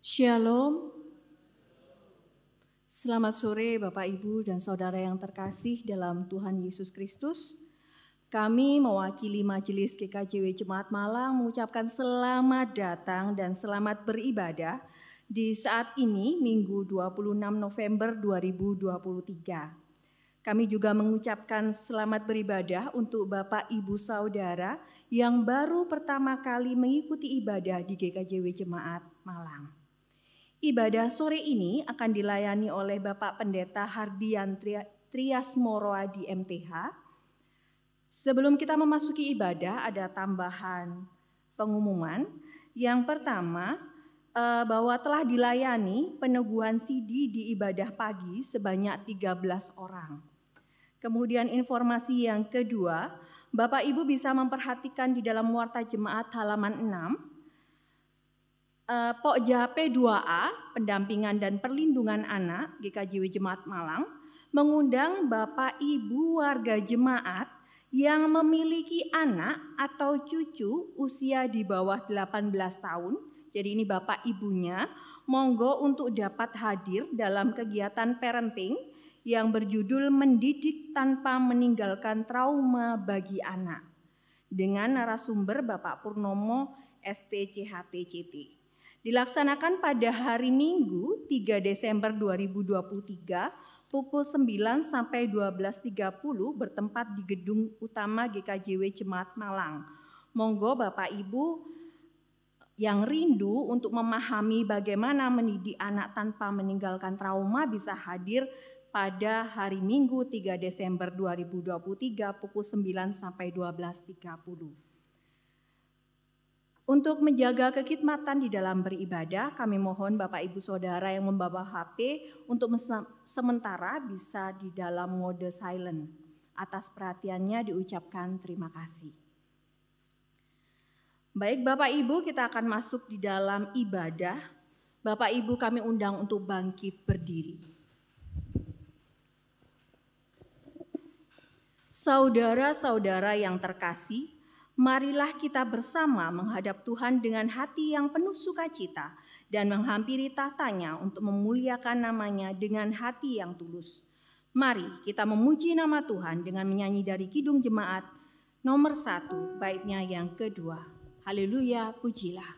Shalom. Selamat sore Bapak Ibu dan Saudara yang terkasih dalam Tuhan Yesus Kristus. Kami mewakili Majelis GKJW Jemaat Malang mengucapkan selamat datang dan selamat beribadah di saat ini Minggu 26 November 2023. Kami juga mengucapkan selamat beribadah untuk Bapak Ibu Saudara yang baru pertama kali mengikuti ibadah di GKJW Jemaat Malang. Ibadah sore ini akan dilayani oleh Bapak Pendeta Hardian Trias Moroa di MTH. Sebelum kita memasuki ibadah, ada tambahan pengumuman. Yang pertama, bahwa telah dilayani peneguhan CD di ibadah pagi sebanyak 13 orang. Kemudian informasi yang kedua, Bapak Ibu bisa memperhatikan di dalam Warta Jemaat halaman 6, Pokja P2A, Pendampingan dan Perlindungan Anak, GKJW Jemaat Malang, mengundang Bapak Ibu warga jemaat yang memiliki anak atau cucu usia di bawah 18 tahun, jadi ini Bapak Ibunya, monggo untuk dapat hadir dalam kegiatan parenting yang berjudul Mendidik Tanpa Meninggalkan Trauma Bagi Anak, dengan narasumber Bapak Purnomo STCHTCT. Dilaksanakan pada hari Minggu 3 Desember 2023 pukul 9 sampai 12.30 bertempat di gedung utama GKJW Jemaat Malang. Monggo Bapak Ibu yang rindu untuk memahami bagaimana mendidik anak tanpa meninggalkan trauma bisa hadir pada hari Minggu 3 Desember 2023 pukul 9 sampai 12.30. Untuk menjaga kekhidmatan di dalam beribadah, kami mohon Bapak Ibu Saudara yang membawa HP untuk sementara bisa di dalam mode silent. Atas perhatiannya diucapkan terima kasih. Baik Bapak Ibu, kita akan masuk di dalam ibadah. Bapak Ibu kami undang untuk bangkit berdiri. Saudara-saudara yang terkasih, marilah kita bersama menghadap Tuhan dengan hati yang penuh sukacita dan menghampiri tahtanya untuk memuliakan namanya dengan hati yang tulus. Mari kita memuji nama Tuhan dengan menyanyi dari Kidung Jemaat nomor 1, baitnya yang kedua. Haleluya, pujilah.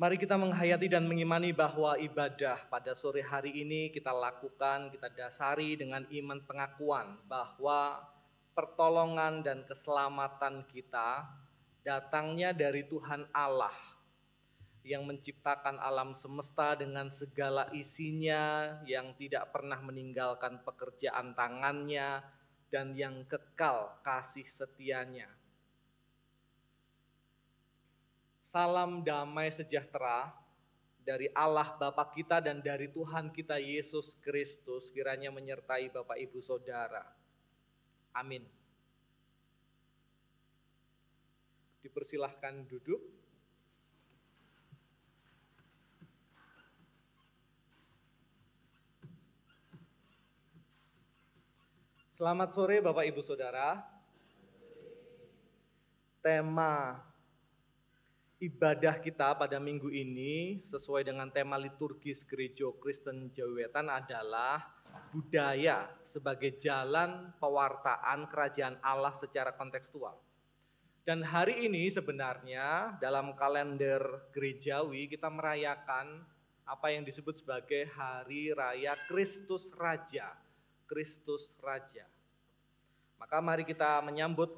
Mari kita menghayati dan mengimani bahwa ibadah pada sore hari ini kita lakukan, kita dasari dengan iman pengakuan bahwa pertolongan dan keselamatan kita datangnya dari Tuhan Allah yang menciptakan alam semesta dengan segala isinya, yang tidak pernah meninggalkan pekerjaan tangannya, dan yang kekal kasih setianya. Salam damai sejahtera dari Allah Bapa kita dan dari Tuhan kita Yesus Kristus kiranya menyertai Bapak Ibu Saudara. Amin. dipersilahkan duduk. Selamat sore Bapak Ibu Saudara. Tema ibadah kita pada minggu ini sesuai dengan tema liturgis Gereja Kristen Jawi Wetan adalah budaya sebagai jalan pewartaan kerajaan Allah secara kontekstual. Dan hari ini sebenarnya dalam kalender gerejawi kita merayakan apa yang disebut sebagai Hari Raya Kristus Raja. Kristus Raja. Maka mari kita menyambut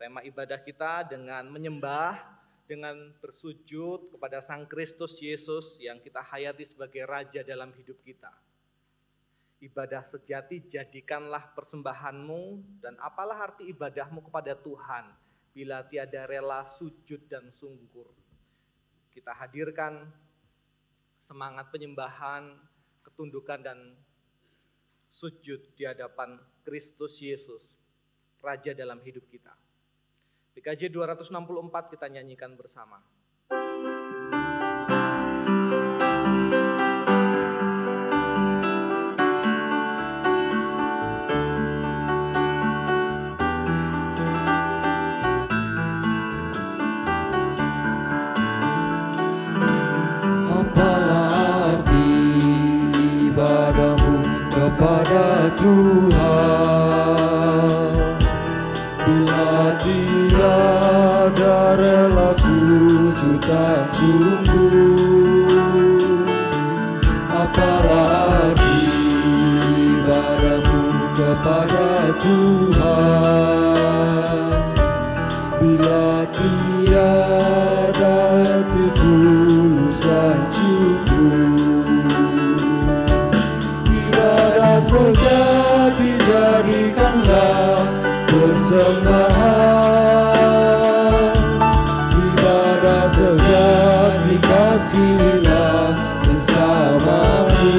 tema ibadah kita dengan menyembah, dengan bersujud kepada Sang Kristus Yesus yang kita hayati sebagai Raja dalam hidup kita. Ibadah sejati jadikanlah persembahanmu, dan apalah arti ibadahmu kepada Tuhan bila tiada rela sujud dan sungkur. Kita hadirkan semangat penyembahan, ketundukan dan sujud di hadapan Kristus Yesus, Raja dalam hidup kita. PKJ 264 kita nyanyikan bersama. Apalah arti ibadahmu kepada Tuhan bila tiada rela sujud dan sungguh? Apalah arti ibadahmu kepada Tuhan bila tiada tulus dan cukup? Ibadah sejati jadikanlah persembahan, ibadah sejati kasihilah sesamamu,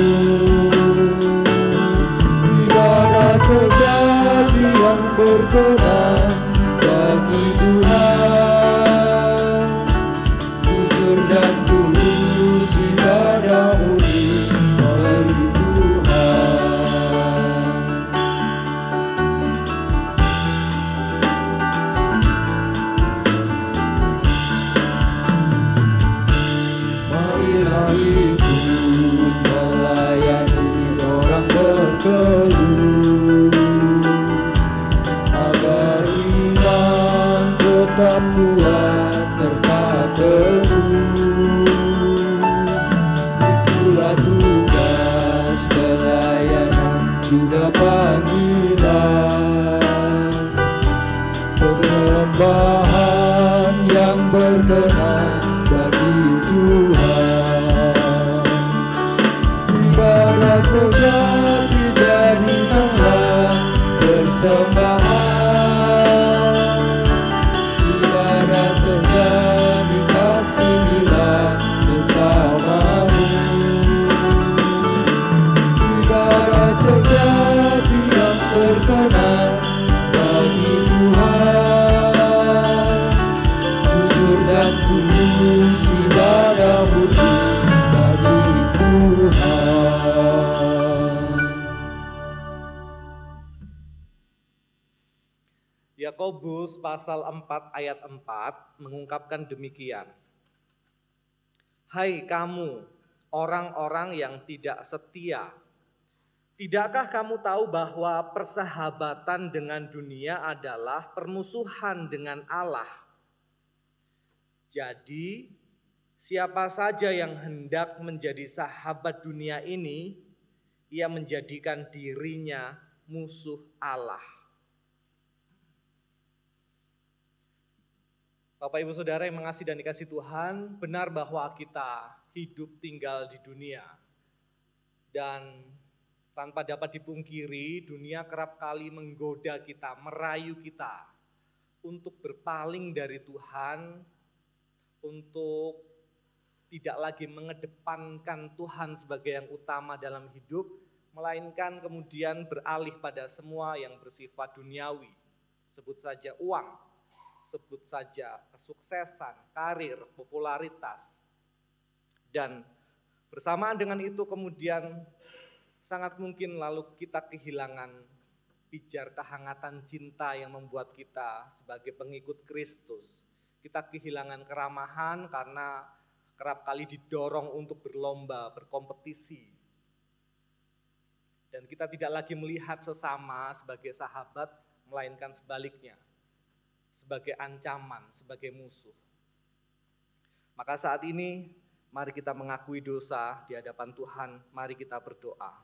ibadah sejati yang berkenan bagi Tuhan, jujur dan tulus ibadahmu bagi Tuhan. Marilah ikut melayani orang berkeluh, agar iman tetap kuat serta teguh. Itulah tugas pelayanan juga panggilan, persembahan yang berkenan bagi Tuhan. Ibadah sejati jadikanlah persembahan, ibadah sejati kasihilah sesamamu, ibadah sejati yang berkenan bagi Tuhan, jujur dan tulus ibadah murni bagi Tuhan. Yakobus pasal 4 ayat 4 mengungkapkan demikian. Hai kamu, orang-orang yang tidak setia, tidakkah kamu tahu bahwa persahabatan dengan dunia adalah permusuhan dengan Allah? Jadi, siapa saja yang hendak menjadi sahabat dunia ini, ia menjadikan dirinya musuh Allah. Bapak Ibu Saudara yang mengasihi dan dikasihi Tuhan, benar bahwa kita hidup tinggal di dunia. Dan tanpa dapat dipungkiri, dunia kerap kali menggoda kita, merayu kita untuk berpaling dari Tuhan, untuk tidak lagi mengedepankan Tuhan sebagai yang utama dalam hidup, melainkan kemudian beralih pada semua yang bersifat duniawi. Sebut saja uang, sebut saja kesuksesan, karir, popularitas. Dan bersamaan dengan itu kemudian sangat mungkin lalu kita kehilangan pijar kehangatan cinta yang membuat kita sebagai pengikut Kristus. Kita kehilangan keramahan karena kerap kali didorong untuk berlomba, berkompetisi. Dan kita tidak lagi melihat sesama sebagai sahabat, melainkan sebaliknya, sebagai ancaman, sebagai musuh. Maka saat ini, mari kita mengakui dosa di hadapan Tuhan, mari kita berdoa.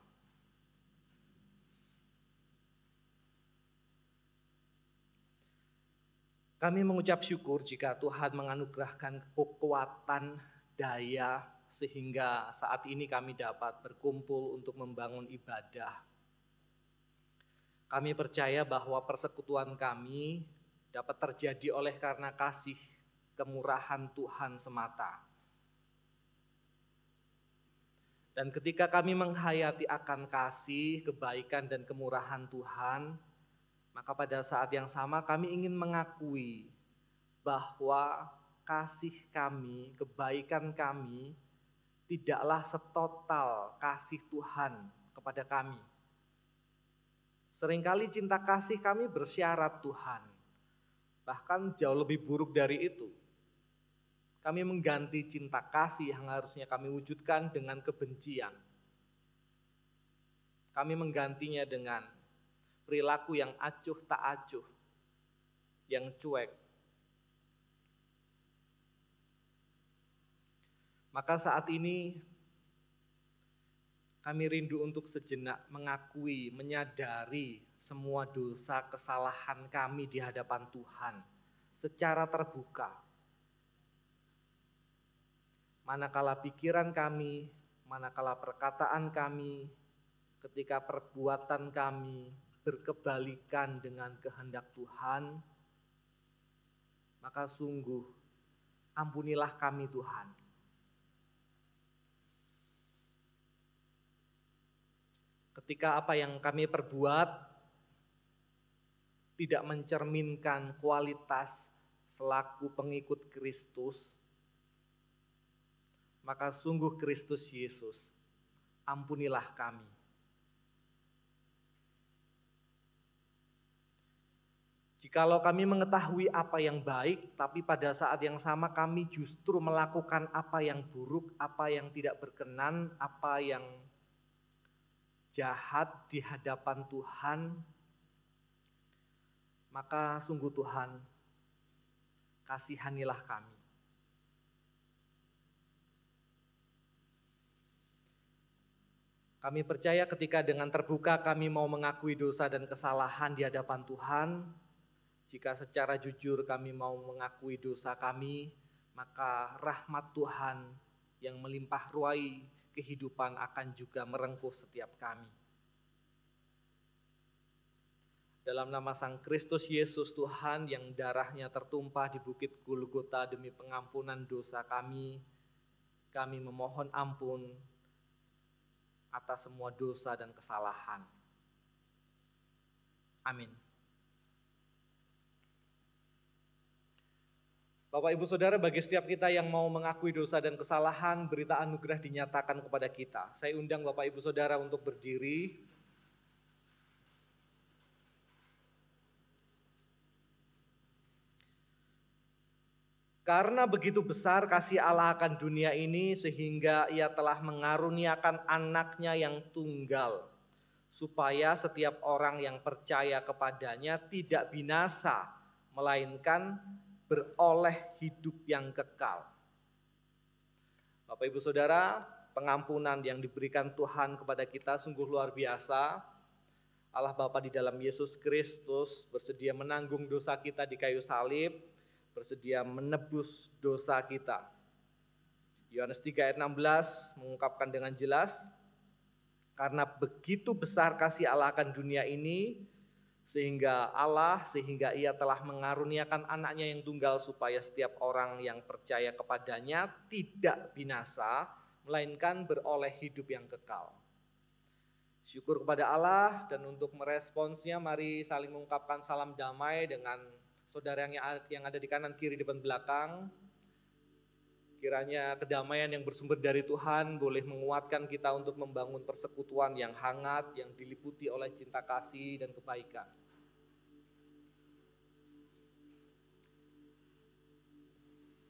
Kami mengucap syukur jika Tuhan menganugerahkan kekuatan, daya, sehingga saat ini kami dapat berkumpul untuk membangun ibadah. Kami percaya bahwa persekutuan kami dapat terjadi oleh karena kasih kemurahan Tuhan semata. Dan ketika kami menghayati akan kasih, kebaikan, dan kemurahan Tuhan, maka pada saat yang sama kami ingin mengakui bahwa kasih kami, kebaikan kami, tidaklah setotal kasih Tuhan kepada kami. Seringkali cinta kasih kami bersyarat Tuhan, bahkan jauh lebih buruk dari itu. Kami mengganti cinta kasih yang harusnya kami wujudkan dengan kebencian. Kami menggantinya dengan perilaku yang acuh tak acuh, yang cuek. Maka saat ini kami rindu untuk sejenak mengakui, menyadari semua dosa kesalahan kami di hadapan Tuhan secara terbuka. Manakala pikiran kami, manakala perkataan kami, ketika perbuatan kami berkebalikan dengan kehendak Tuhan, maka sungguh ampunilah kami Tuhan. Ketika apa yang kami perbuat tidak mencerminkan kualitas selaku pengikut Kristus, maka sungguh Kristus Yesus, ampunilah kami. Jikalau kami mengetahui apa yang baik, tapi pada saat yang sama kami justru melakukan apa yang buruk, apa yang tidak berkenan, apa yang jahat di hadapan Tuhan, maka sungguh Tuhan, kasihanilah kami. Kami percaya ketika dengan terbuka kami mau mengakui dosa dan kesalahan di hadapan Tuhan, jika secara jujur kami mau mengakui dosa kami, maka rahmat Tuhan yang melimpah ruai kehidupan akan juga merengkuh setiap kami. Dalam nama Sang Kristus Yesus Tuhan yang darahnya tertumpah di Bukit Golgota demi pengampunan dosa kami memohon ampun atas semua dosa dan kesalahan. Amin. Bapak Ibu Saudara, bagi setiap kita yang mau mengakui dosa dan kesalahan, berita anugerah dinyatakan kepada kita. Saya undang Bapak Ibu Saudara untuk berdiri. Karena begitu besar kasih Allah akan dunia ini, sehingga Ia telah mengaruniakan anaknya yang tunggal, supaya setiap orang yang percaya kepadanya tidak binasa, melainkan beroleh hidup yang kekal. Bapak Ibu Saudara, pengampunan yang diberikan Tuhan kepada kita sungguh luar biasa. Allah Bapa di dalam Yesus Kristus bersedia menanggung dosa kita di kayu salib, bersedia menebus dosa kita. Yohanes 3 ayat 16 mengungkapkan dengan jelas, karena begitu besar kasih Allah akan dunia ini, sehingga Ia telah mengaruniakan anaknya yang tunggal supaya setiap orang yang percaya kepadanya tidak binasa, melainkan beroleh hidup yang kekal. Syukur kepada Allah, dan untuk meresponsnya mari saling mengungkapkan salam damai dengan saudara yang ada di kanan, kiri, depan, belakang. Kiranya kedamaian yang bersumber dari Tuhan boleh menguatkan kita untuk membangun persekutuan yang hangat, yang diliputi oleh cinta kasih dan kebaikan.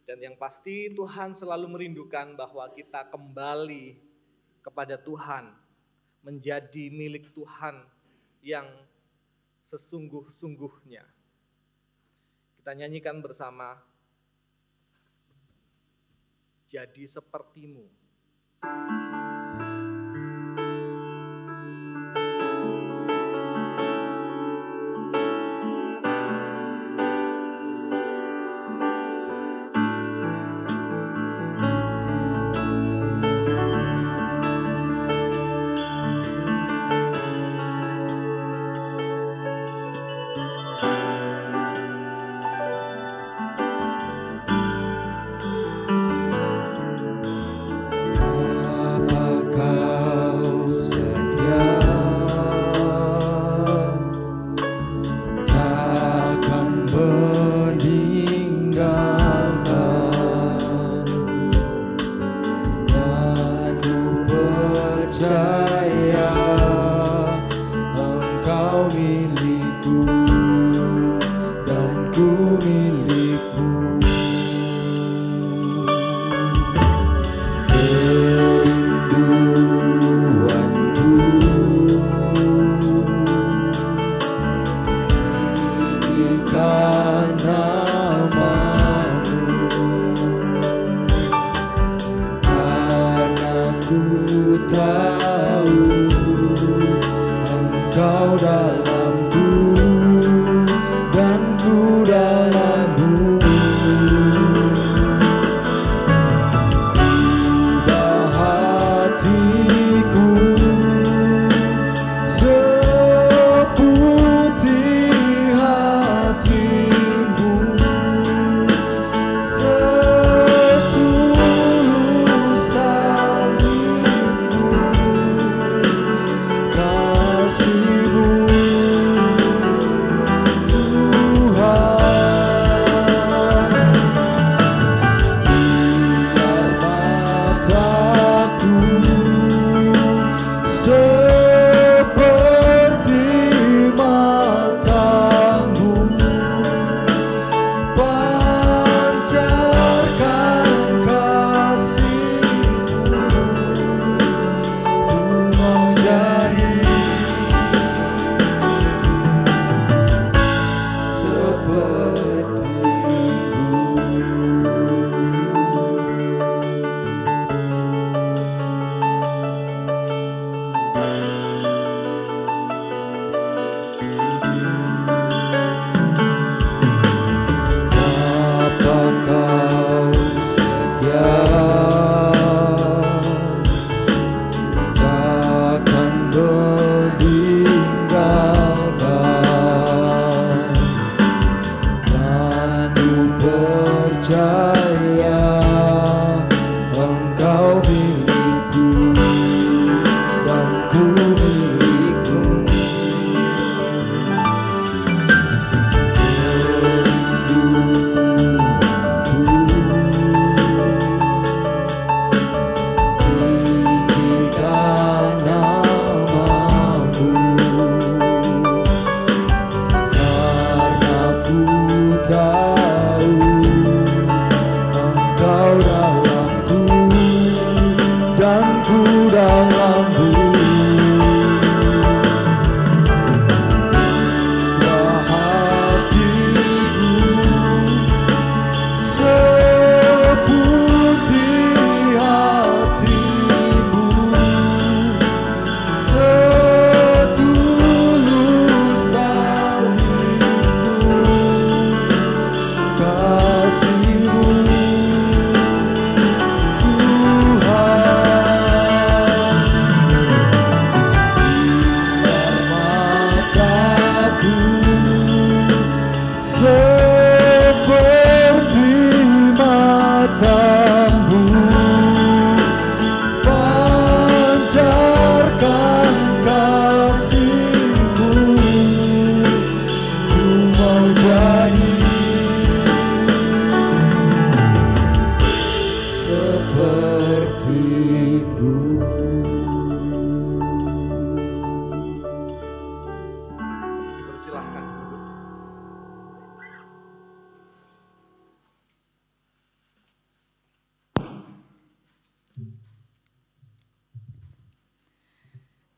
Dan yang pasti Tuhan selalu merindukan bahwa kita kembali kepada Tuhan, menjadi milik Tuhan yang sesungguh-sungguhnya. Kita nyanyikan bersama, Jadi Sepertimu.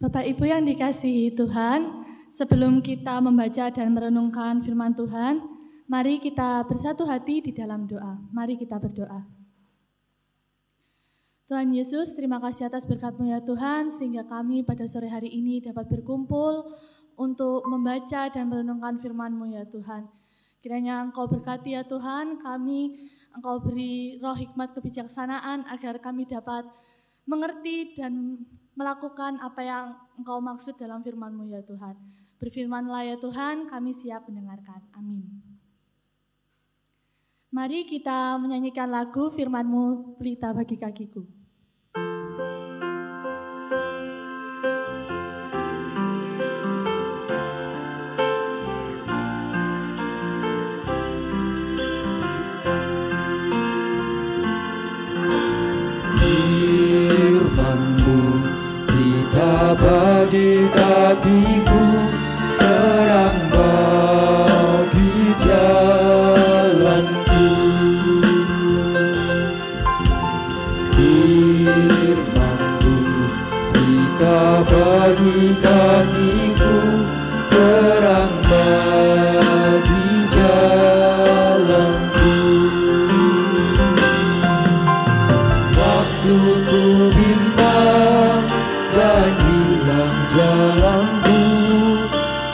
Bapak Ibu yang dikasihi Tuhan, sebelum kita membaca dan merenungkan firman Tuhan, mari kita bersatu hati di dalam doa. Mari kita berdoa. Tuhan Yesus, terima kasih atas berkat-Mu ya Tuhan, sehingga kami pada sore hari ini dapat berkumpul untuk membaca dan merenungkan firman-Mu ya Tuhan. Kiranya Engkau berkati ya Tuhan, kami Engkau beri roh hikmat kebijaksanaan agar kami dapat mengerti dan melakukan apa yang Engkau maksud dalam firman-Mu ya Tuhan. Berfirmanlah ya Tuhan, kami siap mendengarkan. Amin. Mari kita menyanyikan lagu firman-Mu, pelita bagi kakiku. Bagi kakiku, terang bagi jalanku. Firman-Mu, berita bagi kakiku, terang bagi jalanku. Waktuku bimbang dan hilang jalanku,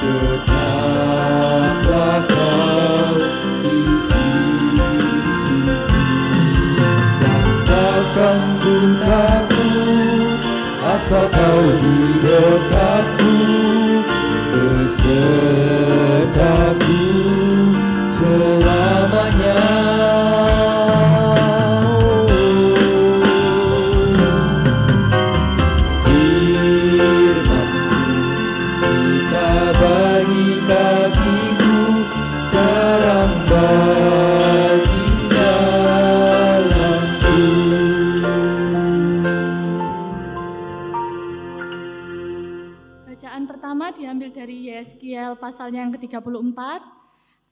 tetaplah Kau di sisiku, dan takkan ku takut asal Kau di dekatku, besertaku selamanya. Diambil dari Yeskiel pasalnya yang ke-34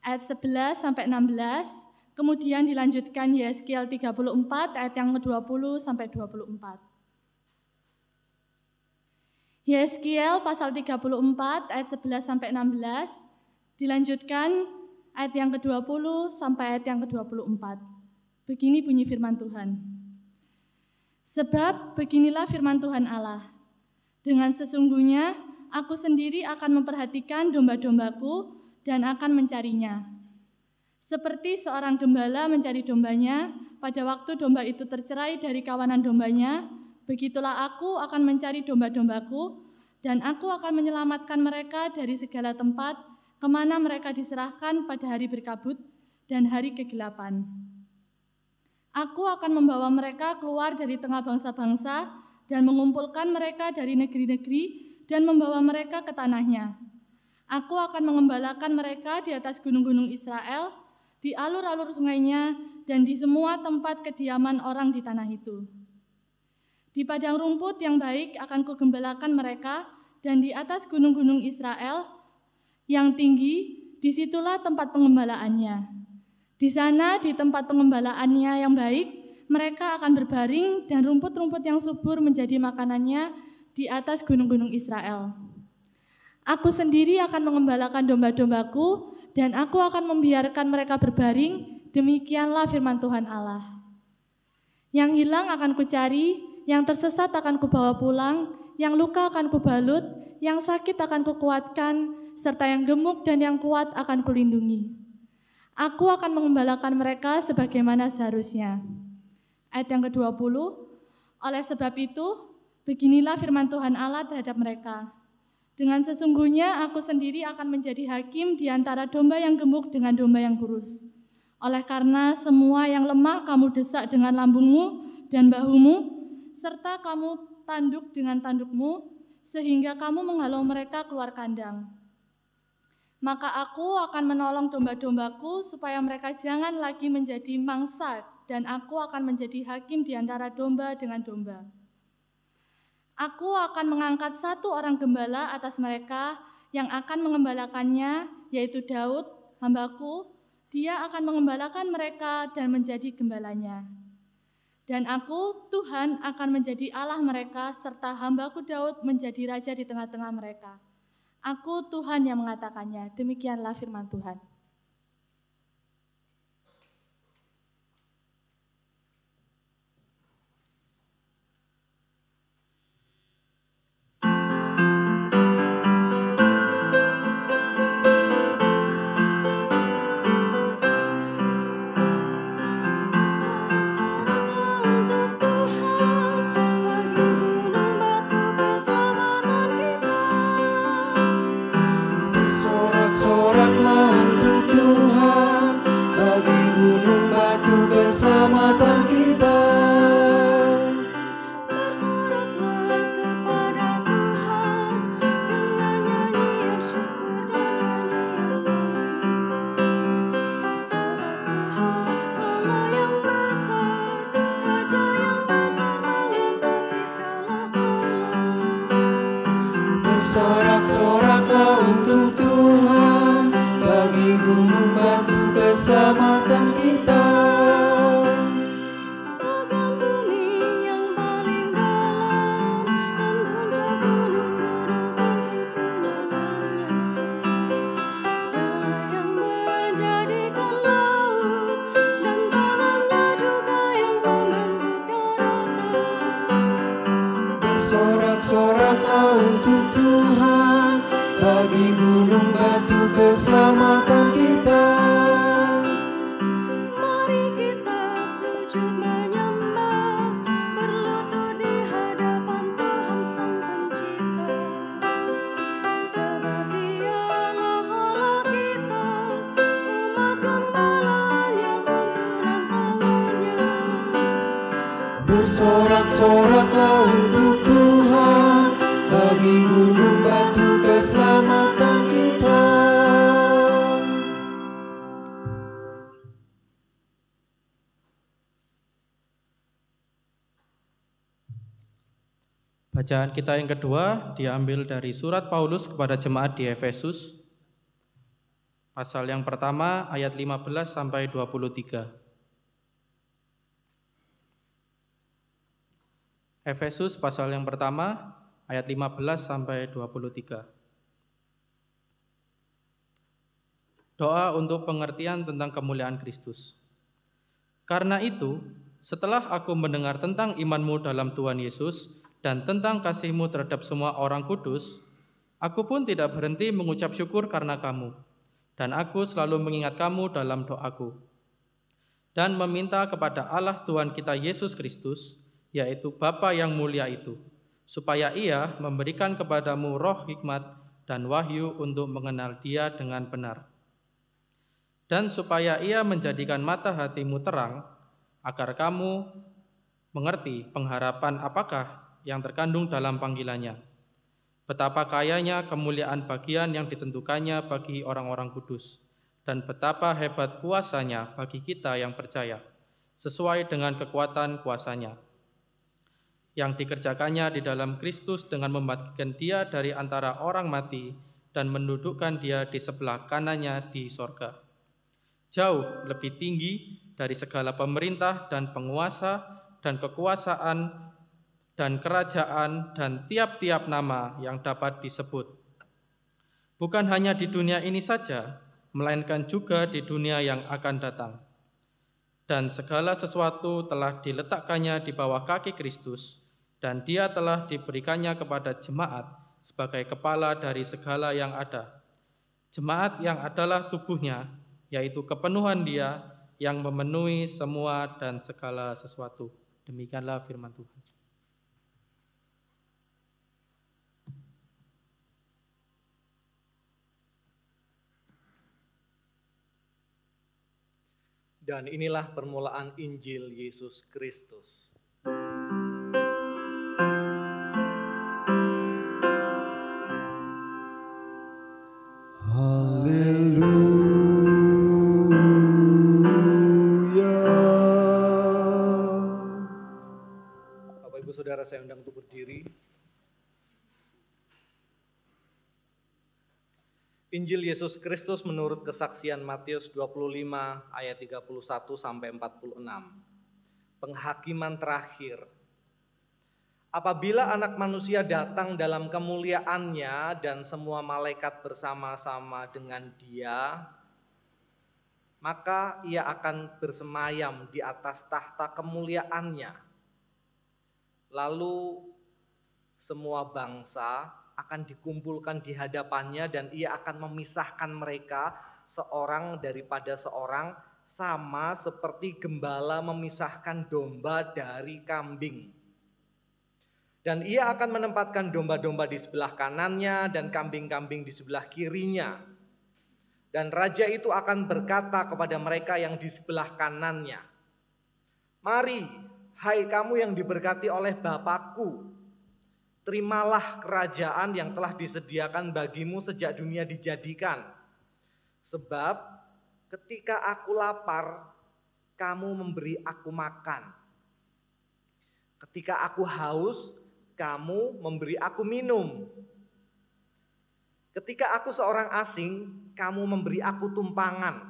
ayat 11 sampai 16, kemudian dilanjutkan Yeskiel 34 ayat yang ke-20 sampai 24. Yeskiel pasal 34 ayat 11 sampai 16, dilanjutkan ayat yang ke-20 sampai ayat yang ke-24. Begini bunyi firman Tuhan. Sebab beginilah firman Tuhan Allah, dengan sesungguhnya Aku sendiri akan memperhatikan domba-dombaku dan akan mencarinya. Seperti seorang gembala mencari dombanya, pada waktu domba itu tercerai dari kawanan dombanya, begitulah aku akan mencari domba-dombaku, dan aku akan menyelamatkan mereka dari segala tempat kemana mereka diserahkan pada hari berkabut dan hari kegelapan. Aku akan membawa mereka keluar dari tengah bangsa-bangsa dan mengumpulkan mereka dari negeri-negeri dan membawa mereka ke tanahnya. Aku akan mengembalakan mereka di atas gunung-gunung Israel, di alur-alur sungainya, dan di semua tempat kediaman orang di tanah itu. Di padang rumput yang baik akan kugembalakan mereka, dan di atas gunung-gunung Israel yang tinggi, disitulah tempat pengembalaannya. Di sana, di tempat pengembalaannya yang baik, mereka akan berbaring, dan rumput-rumput yang subur menjadi makanannya di atas gunung-gunung Israel. Aku sendiri akan mengembalakan domba-dombaku, dan aku akan membiarkan mereka berbaring, demikianlah firman Tuhan Allah. Yang hilang akan kucari, yang tersesat akan kubawa pulang, yang luka akan kubalut, yang sakit akan kukuatkan, serta yang gemuk dan yang kuat akan kulindungi. Aku akan mengembalakan mereka sebagaimana seharusnya. Ayat yang ke-20, oleh sebab itu, beginilah firman Tuhan Allah terhadap mereka. Dengan sesungguhnya aku sendiri akan menjadi hakim di antara domba yang gemuk dengan domba yang kurus. Oleh karena semua yang lemah kamu desak dengan lambungmu dan bahumu, serta kamu tanduk dengan tandukmu, sehingga kamu menghalau mereka keluar kandang. Maka aku akan menolong domba-dombaku supaya mereka jangan lagi menjadi mangsa, dan aku akan menjadi hakim di antara domba dengan domba. Aku akan mengangkat satu orang gembala atas mereka yang akan mengembalakannya, yaitu Daud, hambaku. Dia akan mengembalakan mereka dan menjadi gembalanya. Dan aku, Tuhan, akan menjadi Allah mereka, serta hambaku Daud menjadi raja di tengah-tengah mereka. Aku, Tuhan yang mengatakannya. Demikianlah firman Tuhan. Bersorak-soraklah untuk Tuhan, bagi gunung batu keselamatan kita. Bersoraklah kepada Tuhan dengan nyanyian syukur dan nyanyian mazmur. Sebab Tuhan Allah yang besar, Raja yang besar mengatasi segala alam. Bersorak-soraklah untuk Tuhan, bagi gunung batu keselamatan kita. Bahkan bumi yang paling dalam dan puncak gunung-gunung pun kepunyaannya. Dialah yang menjadikan laut dan tangannya juga yang membentuk daratan. Bersorak-soraklah untuk Tuhan, bagi gunung batu keselamatan kita. Mari kita sujud menyembah, berlutut di hadapan Tuhan Sang Pencipta. Sebab Dialah Allah kita, umat gembalaannya, tuntunan tangannya. Bersorak-soraklah untuk Tuhan, bagi gunung batu keselamatan kita. Bacaan kita yang kedua diambil dari surat Paulus kepada jemaat di Efesus, pasal yang pertama ayat 15 sampai 23. Efesus pasal yang pertama ayat 15 sampai 23. Doa untuk pengertian tentang kemuliaan Kristus. Karena itu, setelah aku mendengar tentang imanmu dalam Tuhan Yesus dan tentang kasihmu terhadap semua orang kudus, aku pun tidak berhenti mengucap syukur karena kamu, dan aku selalu mengingat kamu dalam doaku, dan meminta kepada Allah Tuhan kita Yesus Kristus, yaitu Bapa yang mulia itu, supaya Ia memberikan kepadamu roh hikmat dan wahyu untuk mengenal Dia dengan benar, dan supaya Ia menjadikan mata hatimu terang, agar kamu mengerti pengharapan apakah yang terkandung dalam panggilannya, betapa kayanya kemuliaan bagian yang ditentukannya bagi orang-orang kudus, dan betapa hebat kuasanya bagi kita yang percaya, sesuai dengan kekuatan kuasanya, yang dikerjakannya di dalam Kristus dengan membangkitkan Dia dari antara orang mati dan mendudukkan Dia di sebelah kanannya di sorga, jauh lebih tinggi dari segala pemerintah dan penguasa dan kekuasaan dan kerajaan dan tiap-tiap nama yang dapat disebut. Bukan hanya di dunia ini saja, melainkan juga di dunia yang akan datang. Dan segala sesuatu telah diletakkannya di bawah kaki Kristus, dan Dia telah diberikannya kepada jemaat sebagai kepala dari segala yang ada. Jemaat yang adalah tubuhnya, yaitu kepenuhan Dia yang memenuhi semua dan segala sesuatu. Demikianlah firman Tuhan. Dan inilah permulaan Injil Yesus Kristus. Haleluya. Bapak Ibu Saudara, saya undang untuk berdiri. Injil Yesus Kristus menurut kesaksian Matius 25 ayat 31 sampai 46. penghakiman terakhir. Apabila Anak Manusia datang dalam kemuliaannya dan semua malaikat bersama-sama dengan Dia, maka Ia akan bersemayam di atas tahta kemuliaannya. Lalu semua bangsa akan dikumpulkan di hadapannya dan Ia akan memisahkan mereka seorang daripada seorang, sama seperti gembala memisahkan domba dari kambing. Dan Ia akan menempatkan domba-domba di sebelah kanannya dan kambing-kambing di sebelah kirinya. Dan raja itu akan berkata kepada mereka yang di sebelah kanannya, "Mari, hai kamu yang diberkati oleh Bapakku, terimalah kerajaan yang telah disediakan bagimu sejak dunia dijadikan. Sebab ketika aku lapar, kamu memberi aku makan. Ketika aku haus, kamu memberi aku minum. Ketika aku seorang asing, kamu memberi aku tumpangan.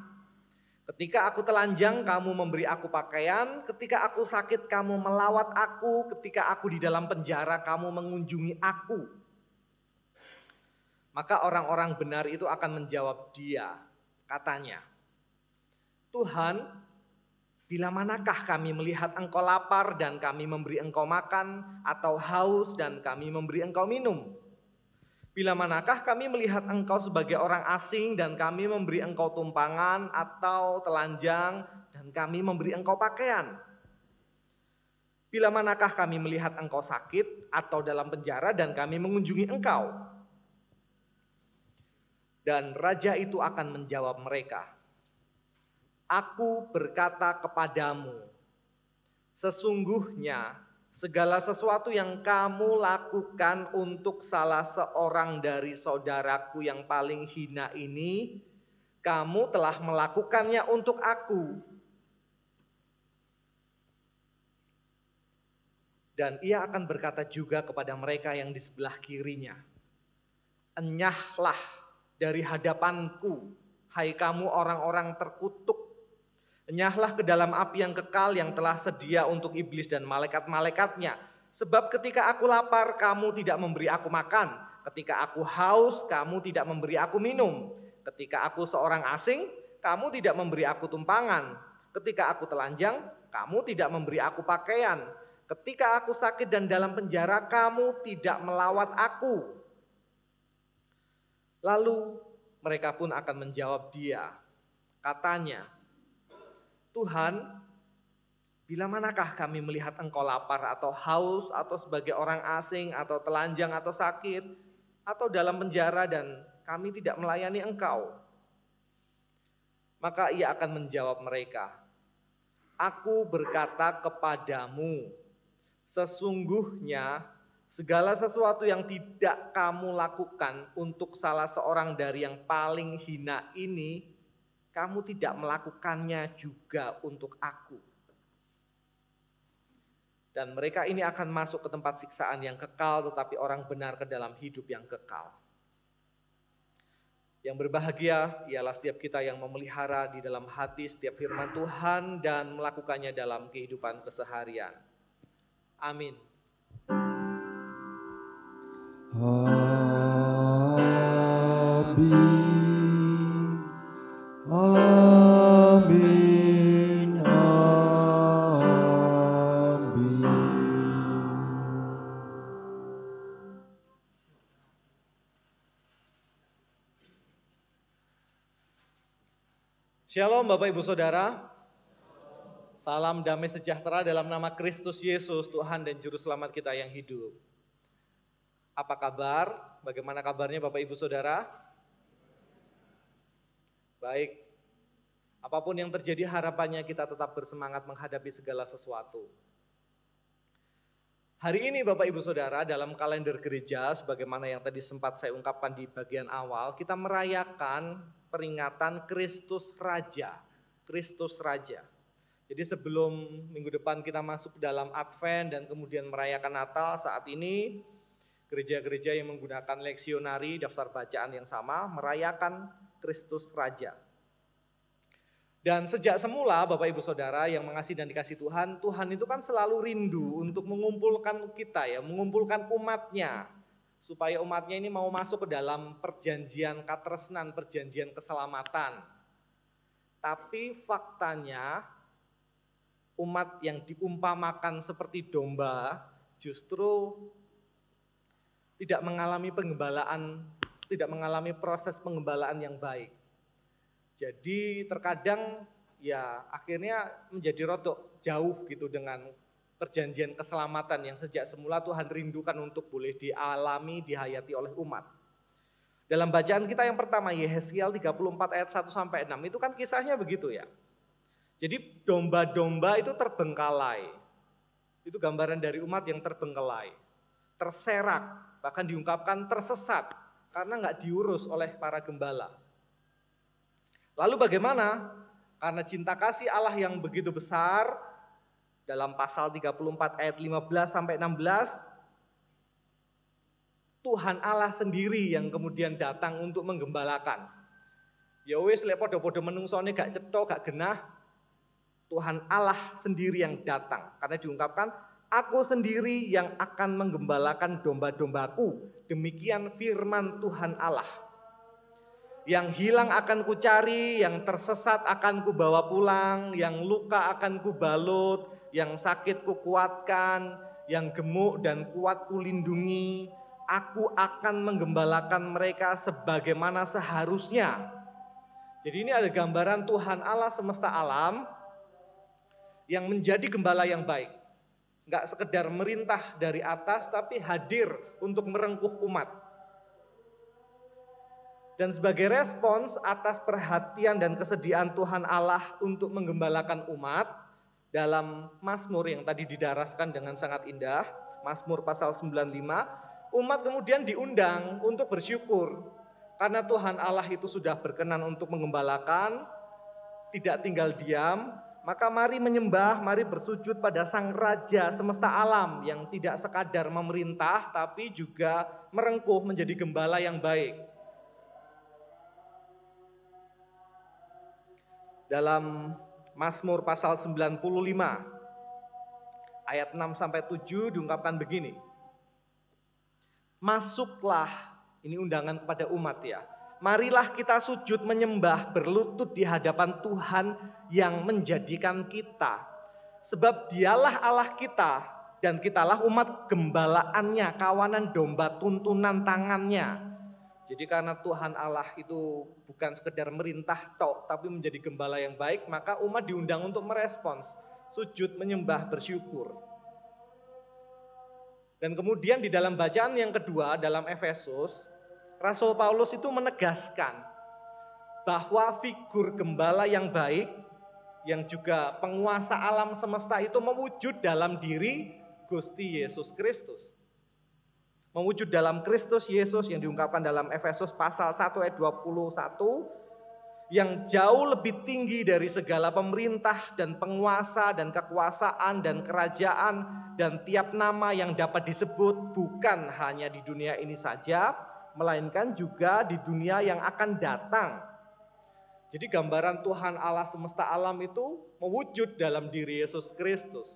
Ketika aku telanjang, kamu memberi aku pakaian. Ketika aku sakit, kamu melawat aku. Ketika aku di dalam penjara, kamu mengunjungi aku." Maka orang-orang benar itu akan menjawab Dia, katanya, "Tuhan, bila manakah kami melihat Engkau lapar dan kami memberi Engkau makan, atau haus dan kami memberi Engkau minum? Bila manakah kami melihat Engkau sebagai orang asing dan kami memberi Engkau tumpangan, atau telanjang dan kami memberi Engkau pakaian? Bila manakah kami melihat Engkau sakit atau dalam penjara dan kami mengunjungi Engkau?" Dan raja itu akan menjawab mereka, "Aku berkata kepadamu, sesungguhnya segala sesuatu yang kamu lakukan untuk salah seorang dari saudaraku yang paling hina ini, kamu telah melakukannya untuk aku." Dan Ia akan berkata juga kepada mereka yang di sebelah kirinya, "Enyahlah dari hadapanku, hai kamu orang-orang terkutuk. Enyahlah ke dalam api yang kekal yang telah sedia untuk iblis dan malaikat-malaikatnya. Sebab ketika aku lapar, kamu tidak memberi aku makan. Ketika aku haus, kamu tidak memberi aku minum. Ketika aku seorang asing, kamu tidak memberi aku tumpangan. Ketika aku telanjang, kamu tidak memberi aku pakaian. Ketika aku sakit dan dalam penjara, kamu tidak melawat aku." Lalu mereka pun akan menjawab Dia, katanya, "Tuhan, bila manakah kami melihat Engkau lapar atau haus atau sebagai orang asing atau telanjang atau sakit atau dalam penjara dan kami tidak melayani Engkau?" Maka Ia akan menjawab mereka, "Aku berkata kepadamu, sesungguhnya segala sesuatu yang tidak kamu lakukan untuk salah seorang dari yang paling hina ini, kamu tidak melakukannya juga untuk aku." Dan mereka ini akan masuk ke tempat siksaan yang kekal, tetapi orang benar ke dalam hidup yang kekal. Yang berbahagia ialah setiap kita yang memelihara di dalam hati setiap firman Tuhan dan melakukannya dalam kehidupan keseharian. Amin. Amin, amin, amin. Shalom Bapak Ibu Saudara. Salam damai sejahtera dalam nama Kristus Yesus, Tuhan dan Juru Selamat kita yang hidup. Apa kabar? Bagaimana kabarnya Bapak Ibu Saudara? Baik. Apapun yang terjadi, harapannya kita tetap bersemangat menghadapi segala sesuatu. Hari ini Bapak Ibu Saudara, dalam kalender gereja, sebagaimana yang tadi sempat saya ungkapkan di bagian awal, kita merayakan peringatan Kristus Raja. Kristus Raja. Jadi sebelum minggu depan kita masuk dalam Advent dan kemudian merayakan Natal, saat ini gereja-gereja yang menggunakan leksionari, daftar bacaan yang sama, merayakan Kristus Raja. Dan sejak semula Bapak Ibu Saudara yang mengasihi dan dikasihi Tuhan, Tuhan itu kan selalu rindu untuk mengumpulkan kita ya, mengumpulkan umatnya. Supaya umatnya ini mau masuk ke dalam perjanjian katresnan, perjanjian keselamatan. Tapi faktanya umat yang diumpamakan seperti domba justru tidak mengalami penggembalaan, tidak mengalami proses penggembalaan yang baik. Jadi terkadang ya akhirnya menjadi rotok jauh gitu dengan perjanjian keselamatan yang sejak semula Tuhan rindukan untuk boleh dialami, dihayati oleh umat. Dalam bacaan kita yang pertama, Yehezkiel 34 ayat 1-6, itu kan kisahnya begitu ya. Jadi domba-domba itu terbengkalai. Itu gambaran dari umat yang terbengkalai, terserak, bahkan diungkapkan tersesat karena nggak diurus oleh para gembala. Lalu bagaimana? Karena cinta kasih Allah yang begitu besar, dalam pasal 34 ayat 15-16, Tuhan Allah sendiri yang kemudian datang untuk menggembalakan. Ya wis lek padha-padha menungsone gak cetha, gak genah, Tuhan Allah sendiri yang datang. Karena diungkapkan, aku sendiri yang akan menggembalakan domba-dombaku. Demikian firman Tuhan Allah. Yang hilang akan kucari, yang tersesat akan kubawa pulang, yang luka akan kubalut, yang sakit kukuatkan, yang gemuk dan kuat kulindungi. Aku akan menggembalakan mereka sebagaimana seharusnya. Jadi ini ada gambaran Tuhan Allah semesta alam yang menjadi gembala yang baik. Enggak sekedar merintah dari atas, tapi hadir untuk merengkuh umat. Dan sebagai respons atas perhatian dan kesediaan Tuhan Allah untuk menggembalakan umat, dalam Mazmur yang tadi didaraskan dengan sangat indah, Mazmur pasal 95, umat kemudian diundang untuk bersyukur. Karena Tuhan Allah itu sudah berkenan untuk menggembalakan, tidak tinggal diam, maka mari menyembah, mari bersujud pada Sang Raja semesta alam yang tidak sekadar memerintah, tapi juga merengkuh menjadi gembala yang baik. Dalam Mazmur pasal 95 ayat 6-7 diungkapkan begini. Masuklah, ini undangan kepada umat ya. Marilah kita sujud menyembah berlutut di hadapan Tuhan yang menjadikan kita. Sebab dialah Allah kita dan kitalah umat gembalaannya, kawanan domba tuntunan tangannya. Jadi karena Tuhan Allah itu bukan sekedar merintah tok, tapi menjadi gembala yang baik, maka umat diundang untuk merespons, sujud, menyembah, bersyukur. Dan kemudian di dalam bacaan yang kedua, dalam Efesus, Rasul Paulus itu menegaskan bahwa figur gembala yang baik, yang juga penguasa alam semesta itu mewujud dalam diri Gusti Yesus Kristus. Mewujud dalam Kristus Yesus yang diungkapkan dalam Efesus pasal 1 ayat 21, yang jauh lebih tinggi dari segala pemerintah dan penguasa dan kekuasaan dan kerajaan dan tiap nama yang dapat disebut, bukan hanya di dunia ini saja, melainkan juga di dunia yang akan datang. Jadi gambaran Tuhan Allah semesta alam itu mewujud dalam diri Yesus Kristus.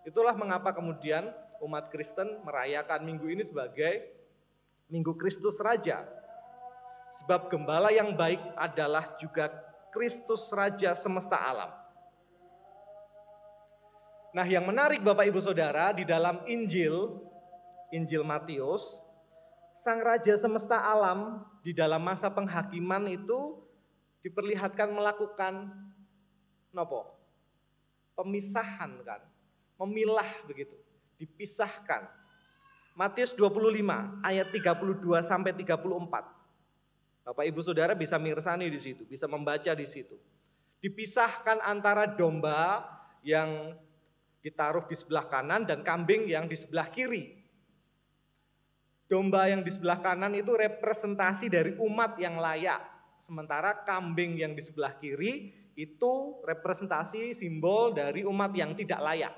Itulah mengapa kemudian umat Kristen merayakan minggu ini sebagai Minggu Kristus Raja. Sebab gembala yang baik adalah juga Kristus Raja semesta alam. Nah, yang menarik Bapak Ibu Saudara, di dalam Injil Matius, Sang Raja semesta alam di dalam masa penghakiman itu diperlihatkan melakukan nopo? Pemisahan kan, memilah begitu, dipisahkan. Matius 25 ayat 32 sampai 34. Bapak Ibu Saudara bisa mirsani di situ, bisa membaca di situ. Dipisahkan antara domba yang ditaruh di sebelah kanan dan kambing yang di sebelah kiri. Domba yang di sebelah kanan itu representasi dari umat yang layak, sementara kambing yang di sebelah kiri itu representasi simbol dari umat yang tidak layak.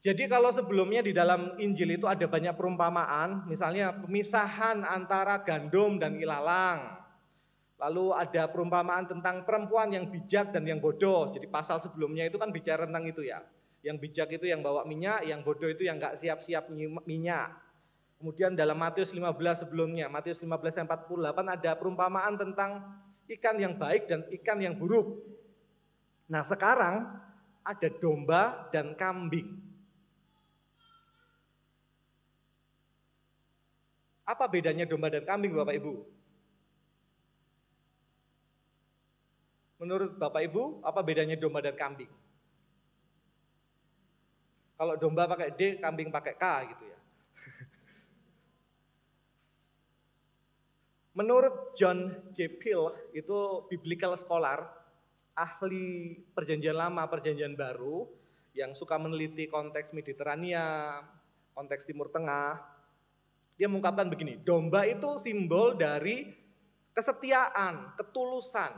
Jadi kalau sebelumnya di dalam Injil itu ada banyak perumpamaan, misalnya pemisahan antara gandum dan ilalang, Lalu ada perumpamaan tentang perempuan yang bijak dan yang bodoh. Jadi pasal sebelumnya itu kan bicara tentang itu ya. Yang bijak itu yang bawa minyak, yang bodoh itu yang nggak siap-siap minyak. Kemudian dalam Matius 15 sebelumnya, Matius 15 ayat 48 ada perumpamaan tentang ikan yang baik dan ikan yang buruk. Nah sekarang ada domba dan kambing. Apa bedanya domba dan kambing Bapak Ibu? Menurut Bapak Ibu, apa bedanya domba dan kambing? Kalau domba pakai D, kambing pakai K gitu ya. Menurut John J. Peel, itu biblical scholar, ahli perjanjian lama, perjanjian baru, yang suka meneliti konteks Mediterania, konteks Timur Tengah, dia mengungkapkan begini, domba itu simbol dari kesetiaan, ketulusan.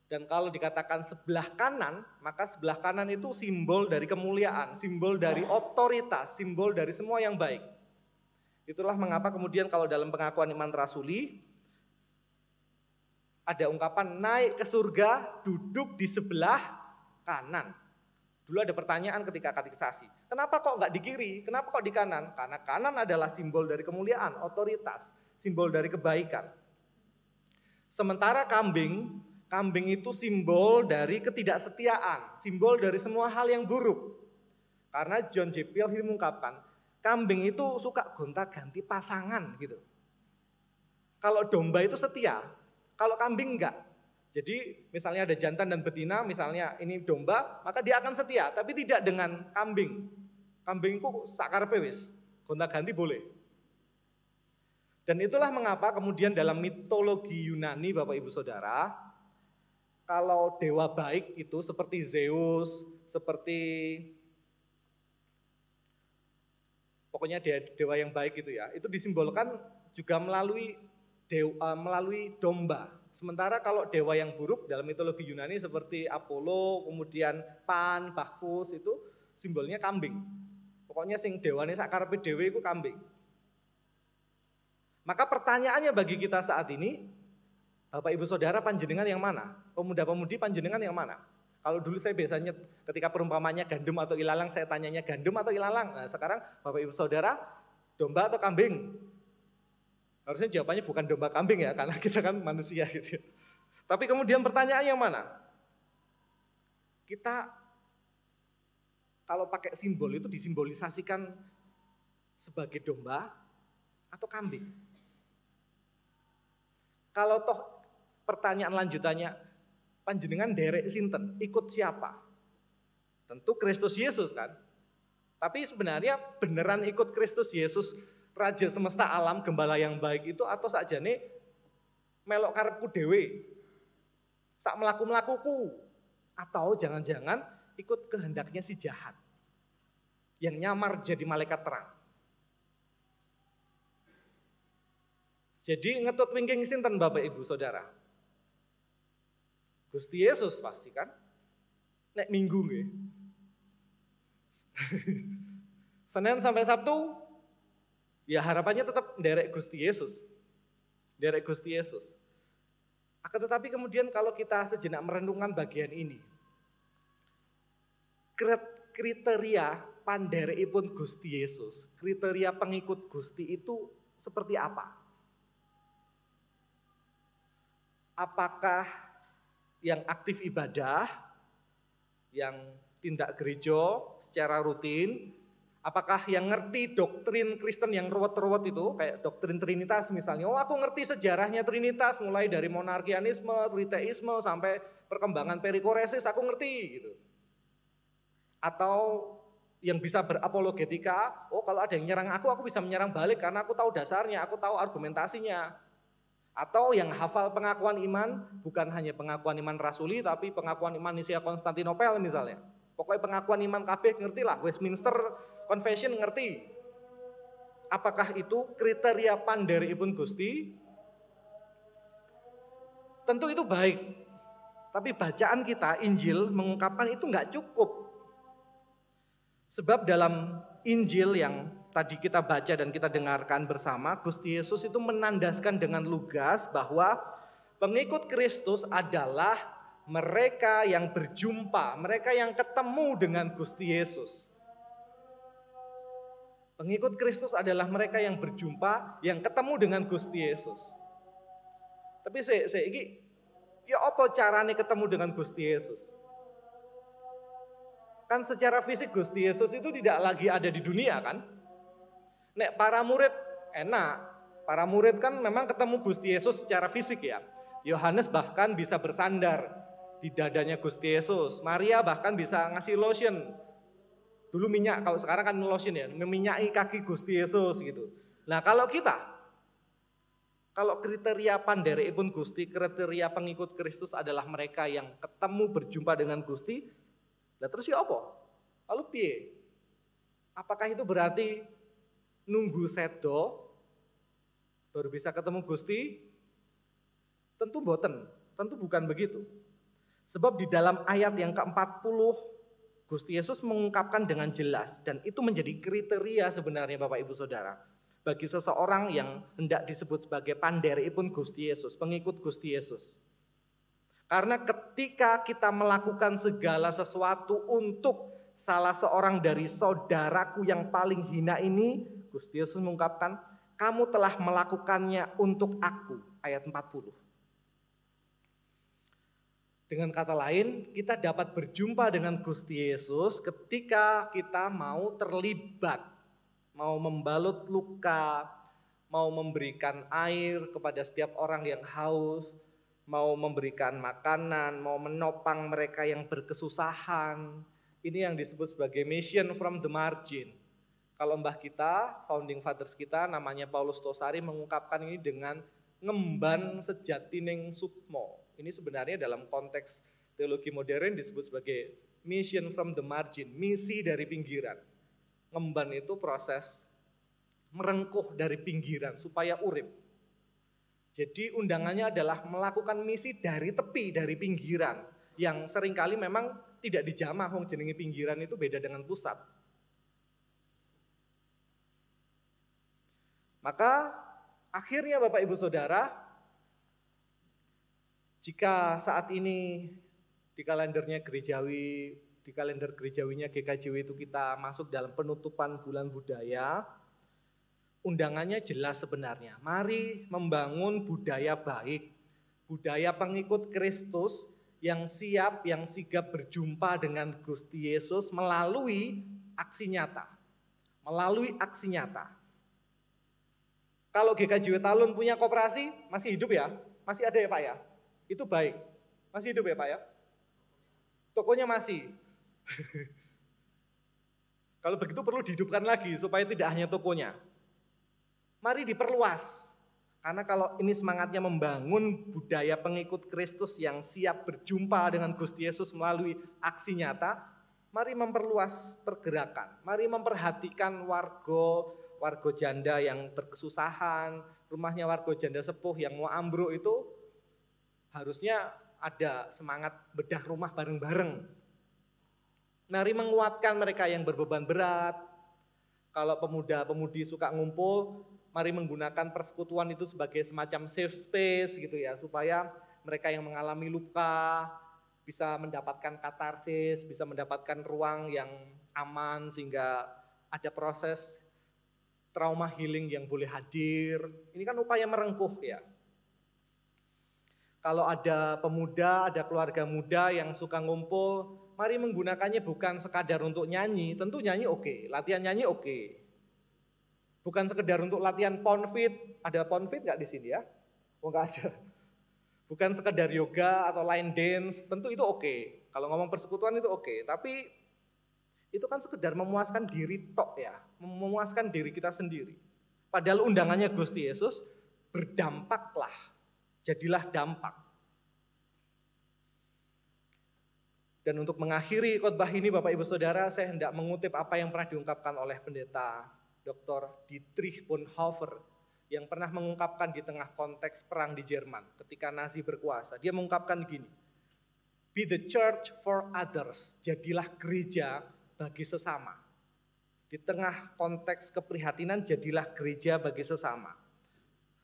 Dan kalau dikatakan sebelah kanan, maka sebelah kanan itu simbol dari kemuliaan, simbol dari otoritas, simbol dari semua yang baik. Itulah mengapa kemudian kalau dalam pengakuan iman rasuli, ada ungkapan naik ke surga, duduk di sebelah kanan. Dulu ada pertanyaan ketika katekisasi, kenapa kok nggak di kiri, kenapa kok di kanan? Karena kanan adalah simbol dari kemuliaan, otoritas, simbol dari kebaikan. Sementara kambing itu simbol dari ketidaksetiaan, simbol dari semua hal yang buruk. Karena John J. Peel mengungkapkan, kambing itu suka gonta-ganti pasangan gitu. Kalau domba itu setia, kalau kambing enggak. Jadi misalnya ada jantan dan betina, misalnya ini domba, maka dia akan setia, tapi tidak dengan kambing. Kambing itu sakarepe wis, gonta-ganti boleh. Dan itulah mengapa kemudian dalam mitologi Yunani Bapak Ibu Saudara, kalau dewa baik itu seperti Zeus, seperti pokoknya dewa yang baik itu ya, itu disimbolkan juga melalui domba. Sementara kalau dewa yang buruk dalam mitologi Yunani seperti Apollo, kemudian Pan, Bacchus itu simbolnya kambing. Pokoknya sing dewane sakarepe dhewe iku kambing. Maka pertanyaannya bagi kita saat ini, Bapak Ibu Saudara panjenengan yang mana? Pemuda-pemudi panjenengan yang mana? Kalau dulu saya biasanya ketika perumpamannya gandum atau ilalang, saya tanyanya gandum atau ilalang. Nah sekarang Bapak Ibu Saudara, domba atau kambing? Harusnya jawabannya bukan domba kambing ya, karena kita kan manusia gitu. Tapi kemudian pertanyaan yang mana? Kita kalau pakai simbol itu disimbolisasikan sebagai domba atau kambing? Kalau toh pertanyaan lanjutannya, panjenengan derek sinten, ikut siapa? Tentu Kristus Yesus kan. Tapi sebenarnya beneran ikut Kristus Yesus, Raja semesta alam, gembala yang baik itu, atau sakjane melok karepku dewe, sak melaku-melakuku, atau jangan-jangan ikut kehendaknya si jahat yang nyamar jadi malaikat terang. Jadi ngetut wingking sinten Bapak Ibu Saudara? Gusti Yesus pasti kan? Nek Minggu nggih. Senin sampai Sabtu ya harapannya tetap nderek Gusti Yesus. Nderek Gusti Yesus. Akan tetapi kemudian kalau kita sejenak merenungkan bagian ini, kriteria panderekipun Gusti Yesus, kriteria pengikut Gusti itu seperti apa? Apakah yang aktif ibadah, yang tindak gereja secara rutin, apakah yang ngerti doktrin Kristen yang ruwet-ruwet itu, kayak doktrin Trinitas misalnya, oh aku ngerti sejarahnya Trinitas, mulai dari monarkianisme, triteisme, sampai perkembangan perikoresis, aku ngerti gitu. Atau yang bisa berapologetika, oh kalau ada yang nyerang aku bisa menyerang balik karena aku tahu dasarnya, aku tahu argumentasinya. Atau yang hafal pengakuan iman, bukan hanya pengakuan iman rasuli, tapi pengakuan iman Nicea Konstantinopel misalnya. Pokoknya pengakuan iman kabeh ngerti lah, Westminster Confession ngerti. Apakah itu kriteria panderekipun Gusti? Tentu itu baik. Tapi bacaan kita, Injil mengungkapkan itu enggak cukup. Sebab dalam Injil yang tadi kita baca dan kita dengarkan bersama, Gusti Yesus itu menandaskan dengan lugas bahwa pengikut Kristus adalah mereka yang berjumpa, mereka yang ketemu dengan Gusti Yesus. Pengikut Kristus adalah mereka yang berjumpa, yang ketemu dengan Gusti Yesus. Tapi saya ini, ya apa caranya ketemu dengan Gusti Yesus? Kan secara fisik Gusti Yesus itu tidak lagi ada di dunia kan? Nek para murid enak, para murid kan memang ketemu Gusti Yesus secara fisik ya. Yohanes bahkan bisa bersandar di dadanya Gusti Yesus. Maria bahkan bisa ngasih lotion. Dulu minyak, kalau sekarang kan lotion ya, meminyaki kaki Gusti Yesus gitu. Nah kalau kita, kalau kriteria pandereipun Gusti, kriteria pengikut Kristus adalah mereka yang ketemu berjumpa dengan Gusti, nah terus ya apa? Lalu piye? Apakah itu berarti nunggu sedo baru bisa ketemu Gusti? Tentu boten, tentu bukan begitu. Sebab di dalam ayat yang ke-40 Gusti Yesus mengungkapkan dengan jelas dan itu menjadi kriteria sebenarnya Bapak Ibu Saudara bagi seseorang yang hendak disebut sebagai pandereipun Gusti Yesus, pengikut Gusti Yesus. Karena ketika kita melakukan segala sesuatu untuk salah seorang dari saudaraku yang paling hina ini, Gusti Yesus mengungkapkan, kamu telah melakukannya untuk aku, ayat 40. Dengan kata lain, kita dapat berjumpa dengan Gusti Yesus ketika kita mau terlibat, mau membalut luka, mau memberikan air kepada setiap orang yang haus, mau memberikan makanan, mau menopang mereka yang berkesusahan. Ini yang disebut sebagai mission from the margin. Kalau mbah kita, founding fathers kita, namanya Paulus Tosari mengungkapkan ini dengan ngemban sejatining sukmo. Ini sebenarnya dalam konteks teologi modern disebut sebagai mission from the margin, misi dari pinggiran. Ngemban itu proses merengkuh dari pinggiran supaya urip. Jadi undangannya adalah melakukan misi dari tepi, dari pinggiran. Yang seringkali memang tidak dijamah, wong jenenge pinggiran itu beda dengan pusat. Maka akhirnya Bapak Ibu Saudara, jika saat ini di kalendernya gerejawi, di kalender gerejawinya GKJW itu kita masuk dalam penutupan bulan budaya, undangannya jelas sebenarnya. Mari membangun budaya baik, budaya pengikut Kristus yang siap, yang sigap berjumpa dengan Gusti Yesus melalui aksi nyata. Melalui aksi nyata. Kalau GKJW Talun punya koperasi, masih hidup ya? Masih ada ya Pak ya? Itu baik. Masih hidup ya Pak ya? Tokonya masih. Kalau begitu perlu dihidupkan lagi supaya tidak hanya tokonya. Mari diperluas. Karena kalau ini semangatnya membangun budaya pengikut Kristus yang siap berjumpa dengan Gusti Yesus melalui aksi nyata, mari memperluas pergerakan. Mari memperhatikan warga janda yang berkesusahan, rumahnya warga janda sepuh yang mau ambruk itu harusnya ada semangat bedah rumah bareng-bareng. Mari menguatkan mereka yang berbeban berat. Kalau pemuda-pemudi suka ngumpul, mari menggunakan persekutuan itu sebagai semacam safe space gitu ya, supaya mereka yang mengalami luka bisa mendapatkan katarsis, bisa mendapatkan ruang yang aman sehingga ada proses trauma healing yang boleh hadir. Ini kan upaya merengkuh ya. Kalau ada pemuda, ada keluarga muda yang suka ngumpul, mari menggunakannya bukan sekadar untuk nyanyi, tentu nyanyi oke, latihan nyanyi oke. Bukan sekedar untuk latihan ponfit, ada ponfit nggak di sini ya? Oh nggak ada. Bukan sekedar yoga atau line dance, tentu itu oke. Kalau ngomong persekutuan itu oke, tapi itu kan sekedar memuaskan diri tok ya, memuaskan diri kita sendiri. Padahal undangannya Gusti Yesus, berdampaklah, jadilah dampak. Dan untuk mengakhiri khotbah ini Bapak Ibu Saudara, saya hendak mengutip apa yang pernah diungkapkan oleh pendeta Dr. Dietrich Bonhoeffer yang pernah mengungkapkan di tengah konteks perang di Jerman ketika Nazi berkuasa. Dia mengungkapkan gini, be the church for others, jadilah gereja bagi sesama. Di tengah konteks keprihatinan, jadilah gereja bagi sesama.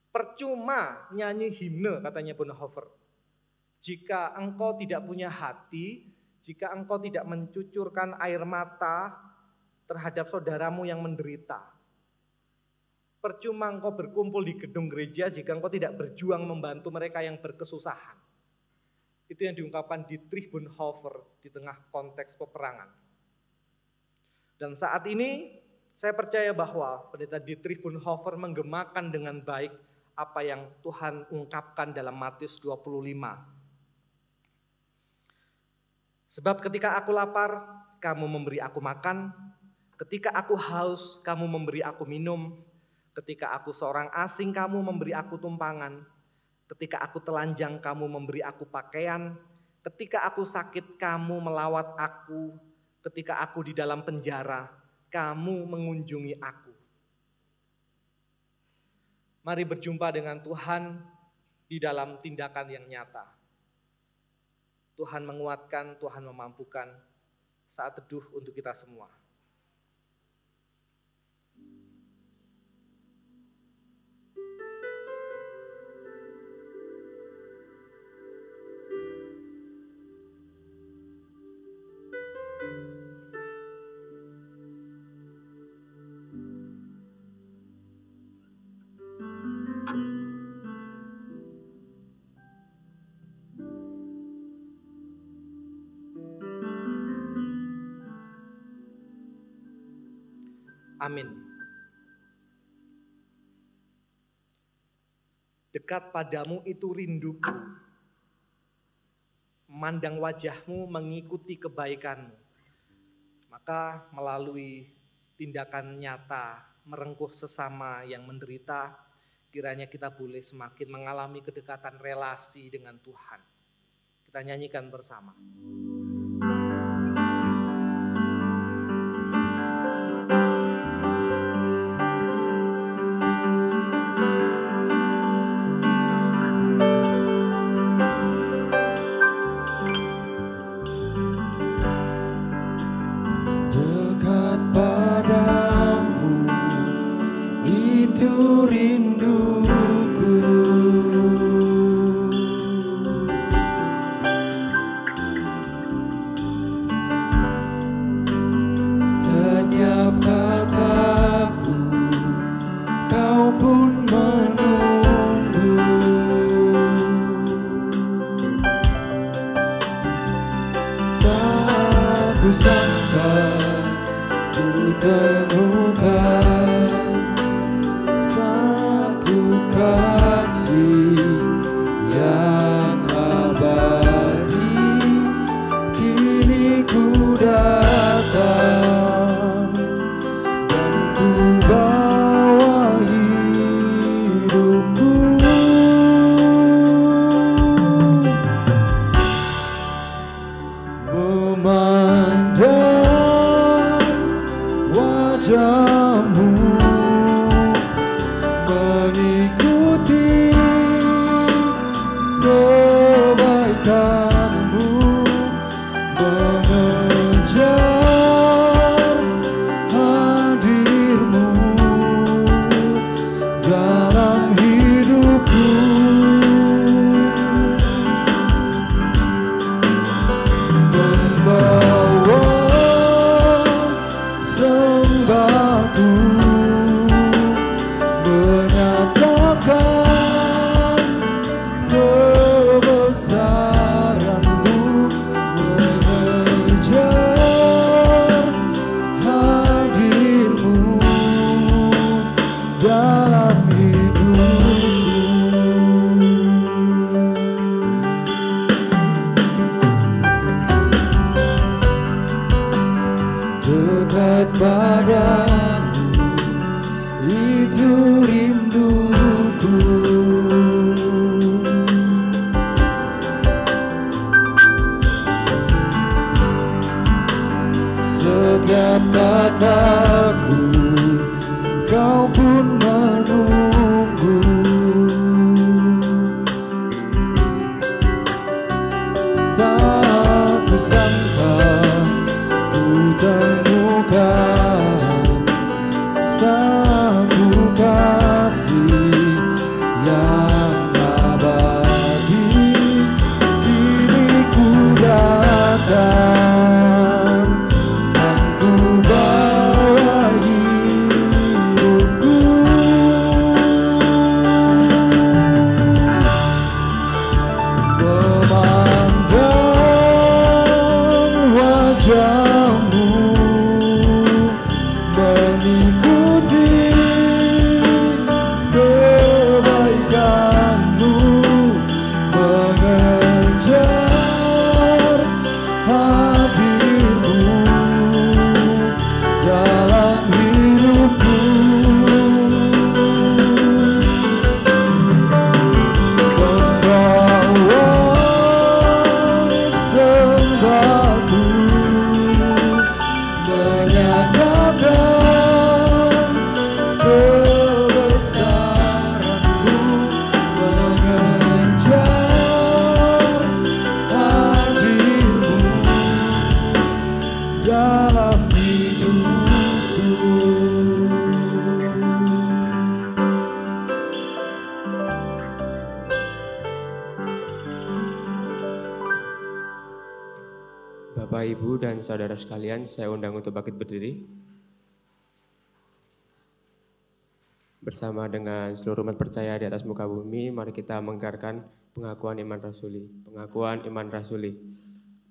Percuma nyanyi himne, katanya Bonhoeffer. Jika engkau tidak punya hati, jika engkau tidak mencucurkan air mata terhadap saudaramu yang menderita. Percuma engkau berkumpul di gedung gereja jika engkau tidak berjuang membantu mereka yang berkesusahan. Itu yang diungkapkan Dietrich Bonhoeffer di tengah konteks peperangan. Dan saat ini saya percaya bahwa Pendeta Dietrich Bonhoeffer menggemakan dengan baik apa yang Tuhan ungkapkan dalam Matius 25. Sebab ketika aku lapar, kamu memberi aku makan. Ketika aku haus, kamu memberi aku minum. Ketika aku seorang asing, kamu memberi aku tumpangan. Ketika aku telanjang, kamu memberi aku pakaian. Ketika aku sakit, kamu melawat aku. Ketika aku di dalam penjara, kamu mengunjungi aku. Mari berjumpa dengan Tuhan di dalam tindakan yang nyata. Tuhan menguatkan, Tuhan memampukan. Saat teduh untuk kita semua. Amin. Dekat padamu itu rinduku, memandang wajahmu, mengikuti kebaikanmu. Maka melalui tindakan nyata, merengkuh sesama yang menderita, kiranya kita boleh semakin mengalami kedekatan relasi dengan Tuhan. Kita nyanyikan bersama. Tak kusangka ku temukan Bapak, Ibu, dan saudara sekalian, saya undang untuk bangkit berdiri. Bersama dengan seluruh umat percaya di atas muka bumi, mari kita menggelarkan pengakuan iman rasuli. Pengakuan iman rasuli.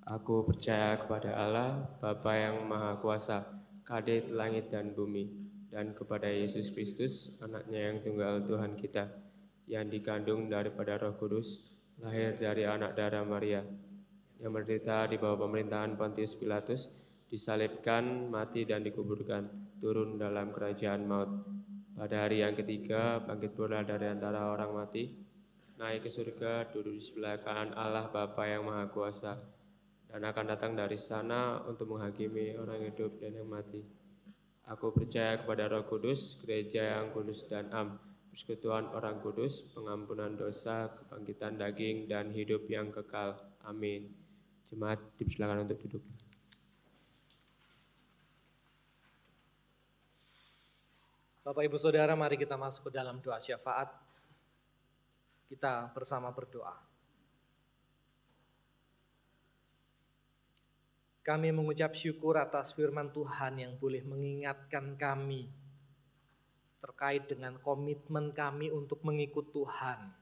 Aku percaya kepada Allah, Bapa yang Maha Kuasa, Kadit langit dan bumi, dan kepada Yesus Kristus, anaknya yang tunggal Tuhan kita, yang dikandung daripada Roh Kudus, lahir dari anak darah Maria, yang menderita di bawah pemerintahan Pontius Pilatus, disalibkan, mati dan dikuburkan, turun dalam kerajaan maut. Pada hari yang ketiga, bangkit pula dari antara orang mati, naik ke surga, duduk di sebelah kanan Allah Bapa yang Maha Kuasa, dan akan datang dari sana untuk menghakimi orang hidup dan yang mati. Aku percaya kepada Roh Kudus, gereja yang kudus dan am, persekutuan orang kudus, pengampunan dosa, kebangkitan daging, dan hidup yang kekal. Amin. Jemaat dipersilakan untuk duduk. Bapak Ibu Saudara, mari kita masuk ke dalam doa syafaat. Kita bersama berdoa. Kami mengucap syukur atas firman Tuhan yang boleh mengingatkan kami terkait dengan komitmen kami untuk mengikut Tuhan.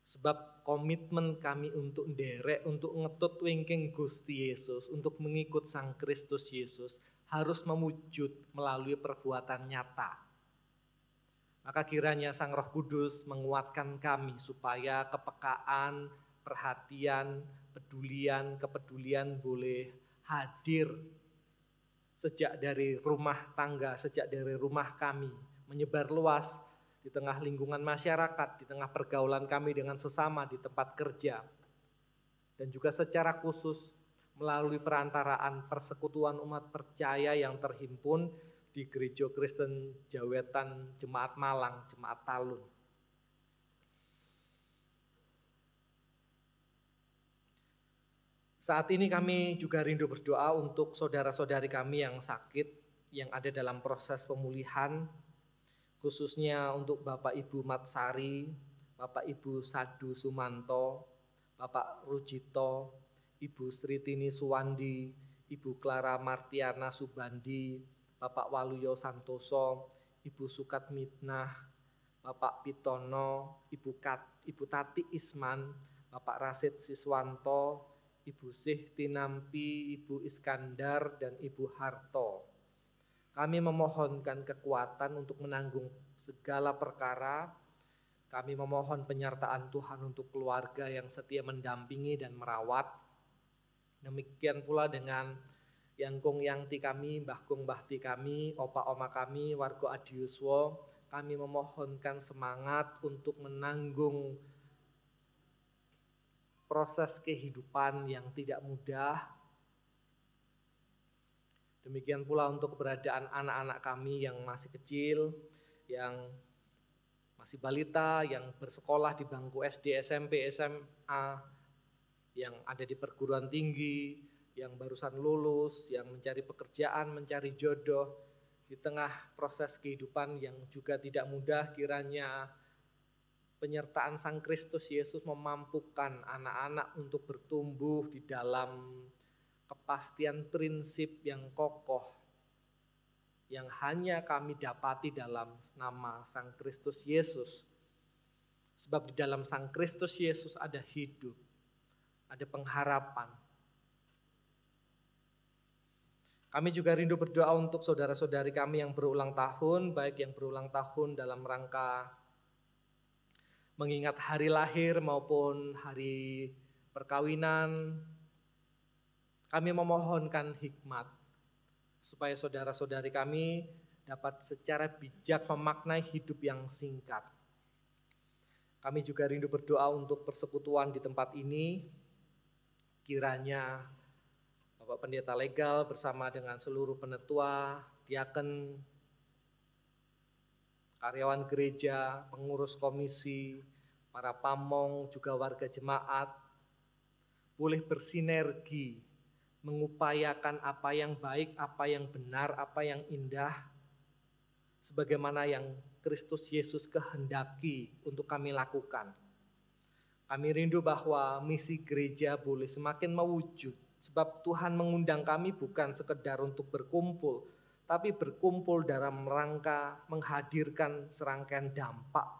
Sebab komitmen kami untuk nderek, untuk ngetut wingking Gusti Yesus, untuk mengikut Sang Kristus Yesus, harus mewujud melalui perbuatan nyata. Maka kiranya Sang Roh Kudus menguatkan kami supaya kepekaan, perhatian, kepedulian boleh hadir sejak dari rumah tangga, sejak dari rumah kami, menyebar luas di tengah lingkungan masyarakat, di tengah pergaulan kami dengan sesama di tempat kerja, dan juga secara khusus melalui perantaraan persekutuan umat percaya yang terhimpun di Gereja Kristen Jawetan Jemaat Malang, Jemaat Talun. Saat ini kami juga rindu berdoa untuk saudara-saudari kami yang sakit, yang ada dalam proses pemulihan, khususnya untuk Bapak Ibu Matsari, Bapak Ibu Sadu Sumanto, Bapak Rujito, Ibu Sritini Suwandi, Ibu Clara Martiana Subandi, Bapak Waluyo Santoso, Ibu Sukat Mitnah, Bapak Pitono, Ibu Tati Isman, Bapak Rasid Siswanto, Ibu Sih Tinampi, Ibu Iskandar, dan Ibu Harto. Kami memohonkan kekuatan untuk menanggung segala perkara. Kami memohon penyertaan Tuhan untuk keluarga yang setia mendampingi dan merawat. Demikian pula dengan Yangkung Yangti kami, Mbahkung Mbahti kami, Opa Oma kami, warga Adiuswo. Kami memohonkan semangat untuk menanggung proses kehidupan yang tidak mudah. Demikian pula untuk keberadaan anak-anak kami yang masih kecil, yang masih balita, yang bersekolah di bangku SD, SMP, SMA, yang ada di perguruan tinggi, yang barusan lulus, yang mencari pekerjaan, mencari jodoh, di tengah proses kehidupan yang juga tidak mudah. Kiranya penyertaan Sang Kristus Yesus memampukan anak-anak untuk bertumbuh di dalam kepastian prinsip yang kokoh, yang hanya kami dapati dalam nama Sang Kristus Yesus. Sebab di dalam Sang Kristus Yesus ada hidup, ada pengharapan. Kami juga rindu berdoa untuk saudara-saudari kami yang berulang tahun, baik yang berulang tahun dalam rangka mengingat hari lahir maupun hari perkawinan. Kami memohonkan hikmat supaya saudara-saudari kami dapat secara bijak memaknai hidup yang singkat. Kami juga rindu berdoa untuk persekutuan di tempat ini. Kiranya Bapak Pendeta Legal bersama dengan seluruh penetua, diaken, karyawan gereja, pengurus komisi, para pamong, juga warga jemaat, boleh bersinergi, mengupayakan apa yang baik, apa yang benar, apa yang indah, sebagaimana yang Kristus Yesus kehendaki untuk kami lakukan. Kami rindu bahwa misi gereja boleh semakin mewujud, sebab Tuhan mengundang kami bukan sekedar untuk berkumpul, tapi berkumpul dalam rangka menghadirkan serangkaian dampak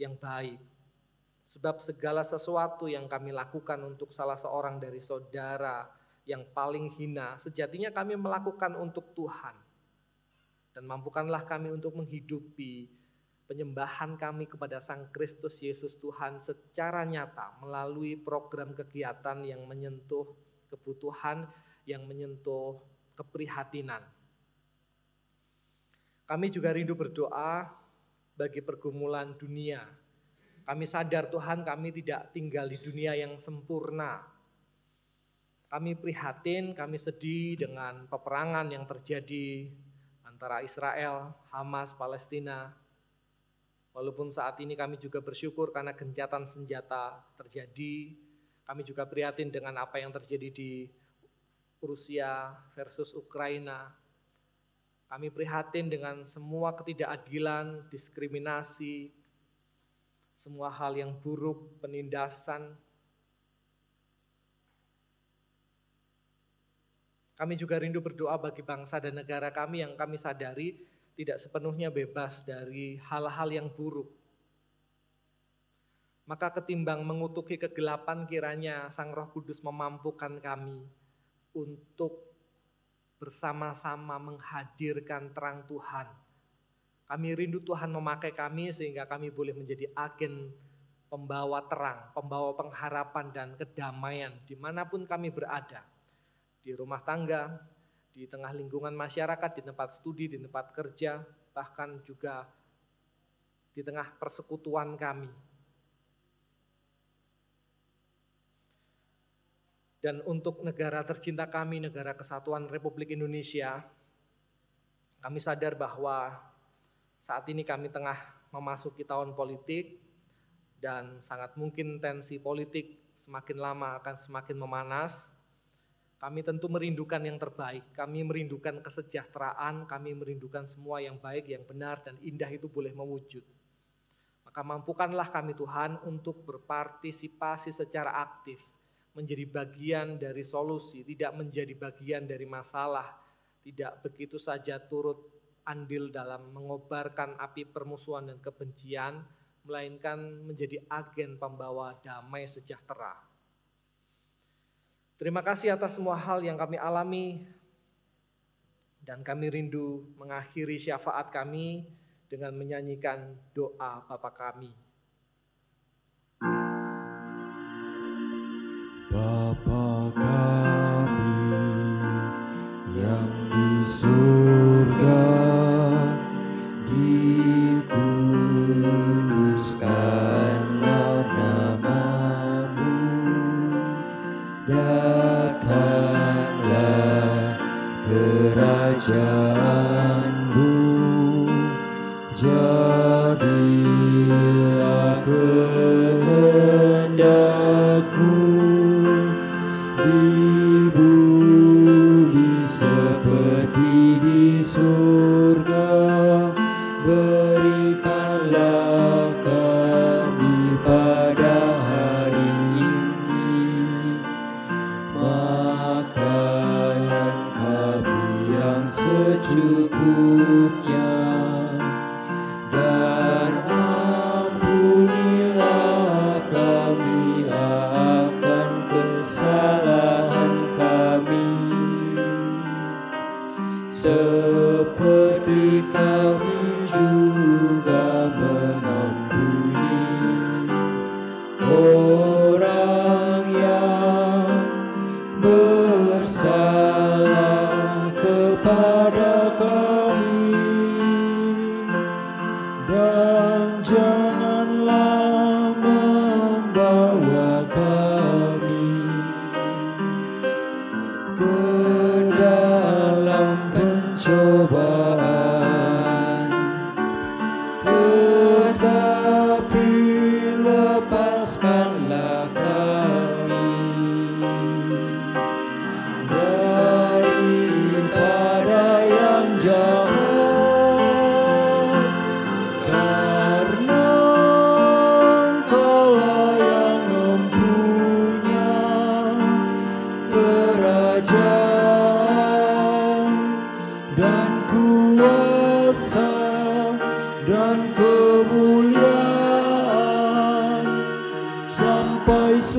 yang baik. Sebab segala sesuatu yang kami lakukan untuk salah seorang dari saudara yang paling hina, sejatinya kami melakukan untuk Tuhan. Dan mampukanlah kami untuk menghidupi penyembahan kami kepada Sang Kristus Yesus Tuhan secara nyata melalui program kegiatan yang menyentuh kebutuhan, yang menyentuh keprihatinan. Kami juga rindu berdoa bagi pergumulan dunia. Kami sadar Tuhan, kami tidak tinggal di dunia yang sempurna. Kami prihatin, kami sedih dengan peperangan yang terjadi antara Israel, Hamas, Palestina. Walaupun saat ini kami juga bersyukur karena gencatan senjata terjadi, kami juga prihatin dengan apa yang terjadi di Rusia versus Ukraina. Kami prihatin dengan semua ketidakadilan, diskriminasi, semua hal yang buruk, penindasan. Kami juga rindu berdoa bagi bangsa dan negara kami yang kami sadari tidak sepenuhnya bebas dari hal-hal yang buruk. Maka ketimbang mengutuki kegelapan, kiranya Sang Roh Kudus memampukan kami untuk bersama-sama menghadirkan terang Tuhan. Kami rindu Tuhan memakai kami sehingga kami boleh menjadi agen pembawa terang, pembawa pengharapan dan kedamaian dimanapun kami berada. Di rumah tangga, di tengah lingkungan masyarakat, di tempat studi, di tempat kerja, bahkan juga di tengah persekutuan kami. Dan untuk negara tercinta kami, Negara Kesatuan Republik Indonesia, kami sadar bahwa saat ini kami tengah memasuki tahun politik dan sangat mungkin tensi politik semakin lama akan semakin memanas. Kami tentu merindukan yang terbaik, kami merindukan kesejahteraan, kami merindukan semua yang baik, yang benar dan indah itu boleh mewujud. Maka mampukanlah kami Tuhan untuk berpartisipasi secara aktif, menjadi bagian dari solusi, tidak menjadi bagian dari masalah, tidak begitu saja turut andil dalam mengobarkan api permusuhan dan kebencian, melainkan menjadi agen pembawa damai sejahtera. Terima kasih atas semua hal yang kami alami dan kami rindu mengakhiri syafaat kami dengan menyanyikan doa Bapa kami. Bapa kami yang di surga, dikuduskanlah nama-Mu, datanglah kerajaan-Mu, jadilah kehendak-Mu di bumi seperti di surga. Berikanlah kami pada hari ini makanan kami yang secukupnya, dan ampunilah kami akan kesalahan kami, seperti kami juga mengampuni orang yang bersalah kepada kami, dan janganlah membawa kami ke dalam pencobaan, tetapi lepaskanlah kami daripada yang jahat, karena Engkaulah yang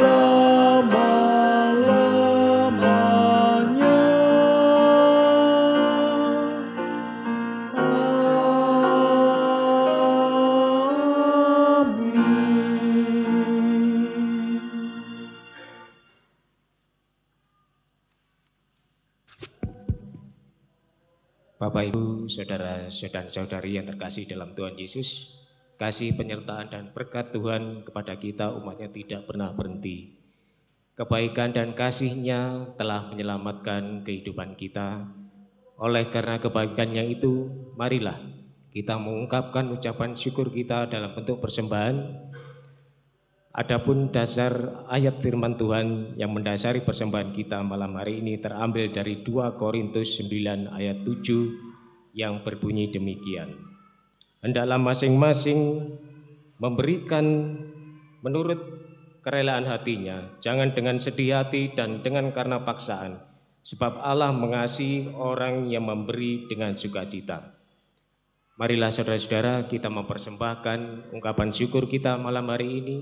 selama-lamanya. Amin. Bapak, Ibu, saudara dan saudari yang terkasih dalam Tuhan Yesus, kasih penyertaan dan berkat Tuhan kepada kita umatnya tidak pernah berhenti. Kebaikan dan kasih-Nya telah menyelamatkan kehidupan kita. Oleh karena kebaikannya itu, marilah kita mengungkapkan ucapan syukur kita dalam bentuk persembahan. Adapun dasar ayat firman Tuhan yang mendasari persembahan kita malam hari ini terambil dari 2 Korintus 9 ayat 7 yang berbunyi demikian. Hendaklah masing-masing memberikan menurut kerelaan hatinya, jangan dengan sedih hati dan dengan karena paksaan, sebab Allah mengasihi orang yang memberi dengan sukacita. Marilah saudara-saudara kita mempersembahkan ungkapan syukur kita malam hari ini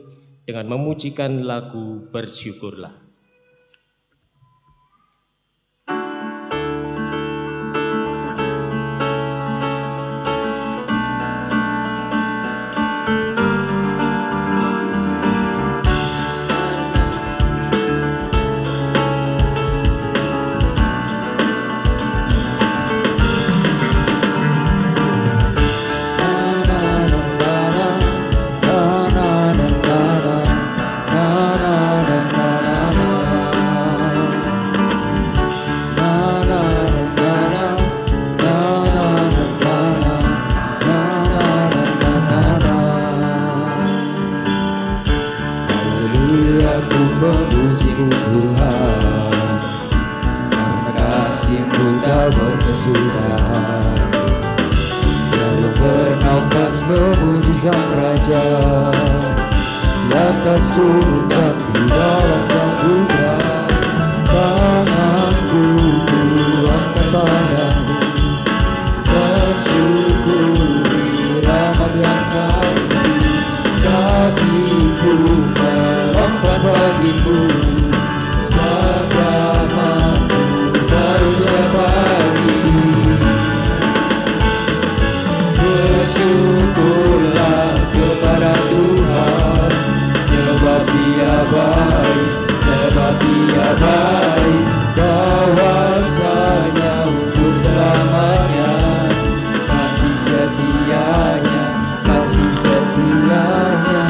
dengan memujikan lagu Bersyukurlah. Memuji-Mu Tuhan, karena kasih-Mu tak berkesudahan. Selalu bernafas memuji Sang Raja, di atas gunung dan di dalam samudra. Tanganku angkat padamu, bersyukuri rahmat yang Kau beri. Kakiku melompat bagimu, selamatmu baru tiap hari. Bersyukurlah kepada Tuhan, sebab Dia baik, sebab Dia baik. Kuasanya untuk selamanya, kasih setianya, kasih setianya.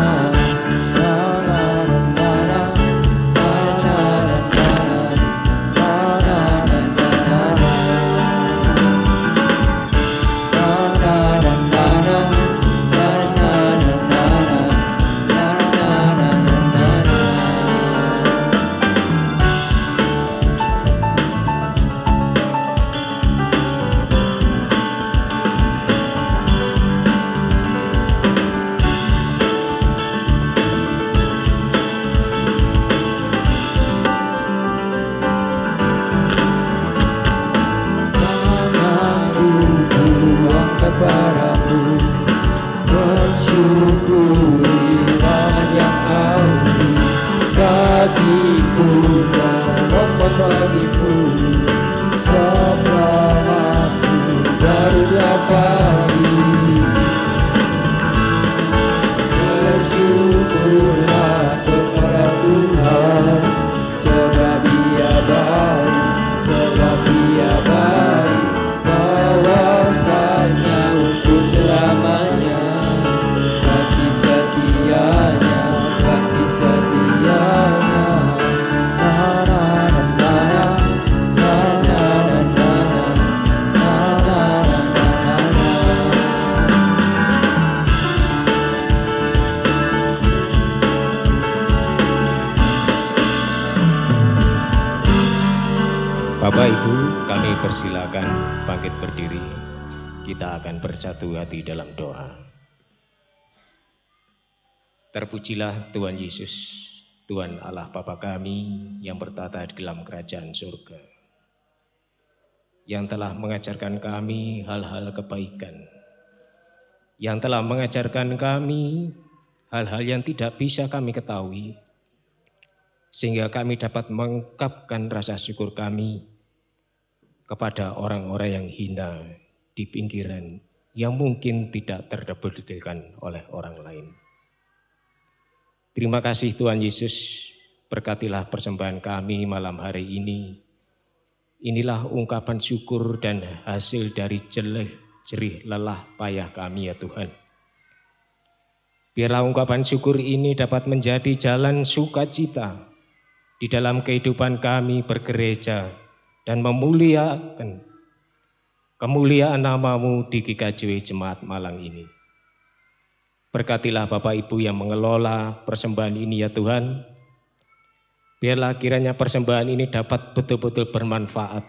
Padamu, bersyukuri rahmat yang Kau beri. Kakiku melompat bagimu, selamatku baru tiap hari. Bersyukurlah kepada Tuhan, sebab Dia baik, sebab Dia baik. Kuasanya untuk selamanya, kasih setianya, kasih setianya. Bapak Ibu, kami persilakan bangkit berdiri. Kita akan bersatu hati dalam doa. Terpujilah Tuhan Yesus, Tuhan Allah Bapa kami yang bertata di dalam kerajaan surga, yang telah mengajarkan kami hal-hal kebaikan, yang telah mengajarkan kami hal-hal yang tidak bisa kami ketahui, sehingga kami dapat mengungkapkan rasa syukur kami kepada orang-orang yang hina di pinggiran yang mungkin tidak terpedulikan oleh orang lain. Terima kasih Tuhan Yesus, berkatilah persembahan kami malam hari ini. Inilah ungkapan syukur dan hasil dari jerih lelah payah kami ya Tuhan. Biarlah ungkapan syukur ini dapat menjadi jalan sukacita di dalam kehidupan kami bergereja dan memuliakan kemuliaan nama-Mu di GKJW Jemaat Malang ini. Berkatilah Bapak Ibu yang mengelola persembahan ini ya Tuhan. Biarlah kiranya persembahan ini dapat betul-betul bermanfaat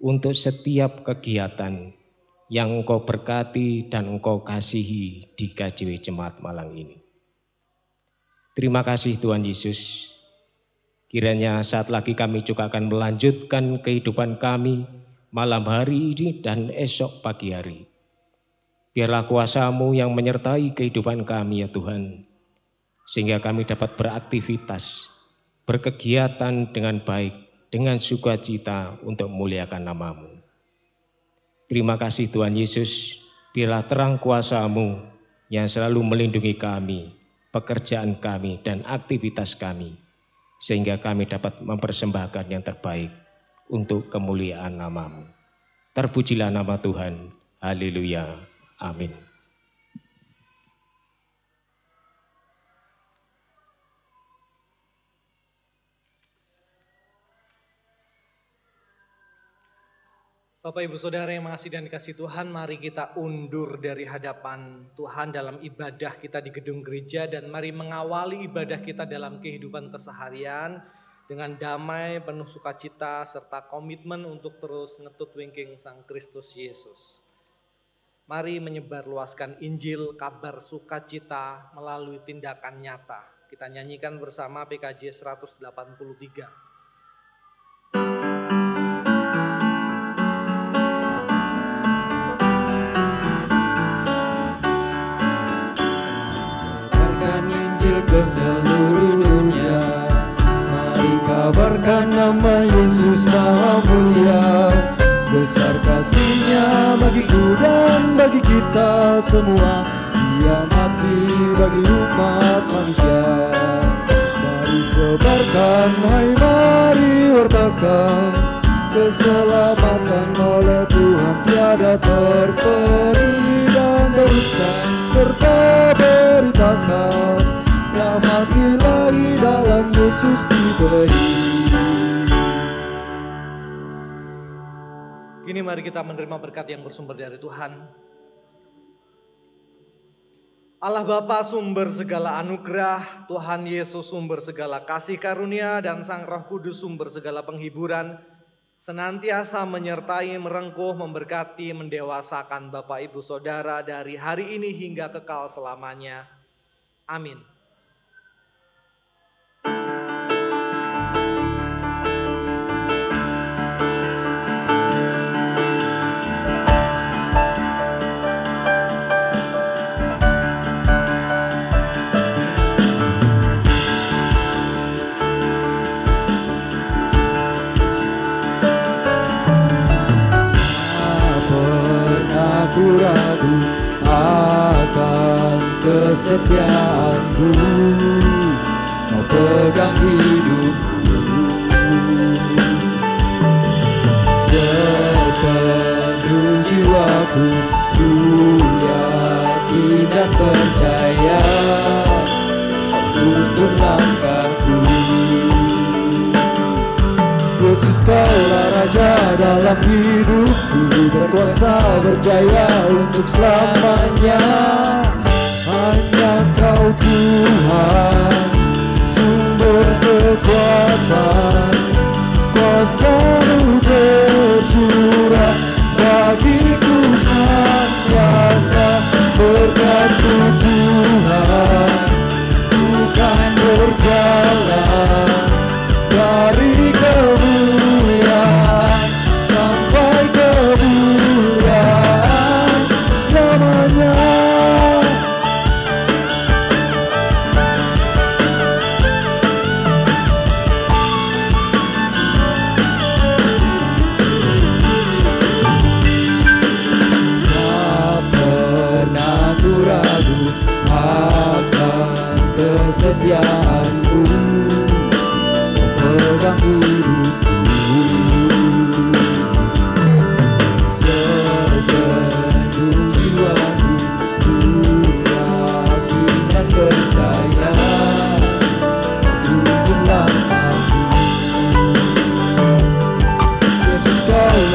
untuk setiap kegiatan yang Engkau berkati dan Engkau kasihi di GKJW Jemaat Malang ini. Terima kasih Tuhan Yesus. Kiranya saat lagi kami juga akan melanjutkan kehidupan kami malam hari ini dan esok pagi hari. Biarlah kuasa-Mu yang menyertai kehidupan kami ya Tuhan, sehingga kami dapat beraktivitas, berkegiatan dengan baik, dengan sukacita untuk memuliakan nama-Mu. Terima kasih Tuhan Yesus, biarlah terang kuasa-Mu yang selalu melindungi kami, pekerjaan kami dan aktivitas kami, sehingga kami dapat mempersembahkan yang terbaik untuk kemuliaan nama-Mu. Terpujilah nama Tuhan. Haleluya. Amin. Bapak Ibu Saudara yang mengasihi dan dikasihi Tuhan, mari kita undur dari hadapan Tuhan dalam ibadah kita di gedung gereja dan mari mengawali ibadah kita dalam kehidupan keseharian dengan damai, penuh sukacita, serta komitmen untuk terus ngetut wingking Sang Kristus Yesus. Mari menyebarluaskan Injil, kabar sukacita melalui tindakan nyata. Kita nyanyikan bersama PKJ 183. Sebarkan Injil ke seluruh dunia. Kabarkan nama Yesus Maha Mulia. Besar kasih-Nya bagiku dan bagi kita semua. Dia mati bagi umat manusia. Mari sebarkan, hai mari wartakan keselamatan oleh Tuhan tiada terperi dan teruskan serta beritakan selamat ilahi dalam Yesus diberi. Kini mari kita menerima berkat yang bersumber dari Tuhan. Allah Bapa sumber segala anugerah, Tuhan Yesus sumber segala kasih karunia, dan Sang Roh Kudus sumber segala penghiburan, senantiasa menyertai, merengkuh, memberkati, mendewasakan Bapak Ibu Saudara dari hari ini hingga kekal selamanya. Amin. Ragu akan kesetiaanmu, mau pegang hidupku sepenuh jiwaku. Ku yakin dan percaya untuk langkahku. Yesus Kaulah Raja dalam hidupku, berkuasa berjaya untuk selamanya. Hanya Kau Tuhan, sumber kekuatan, kuasa-Mu tercurah bagiku senantiasa. Berkat Tuhan, bukan berjalan dari kemuliaan sampai kemuliaan selamanya.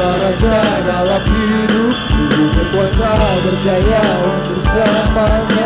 Raja dalam hidupku, berkuasa berjaya untuk selamanya.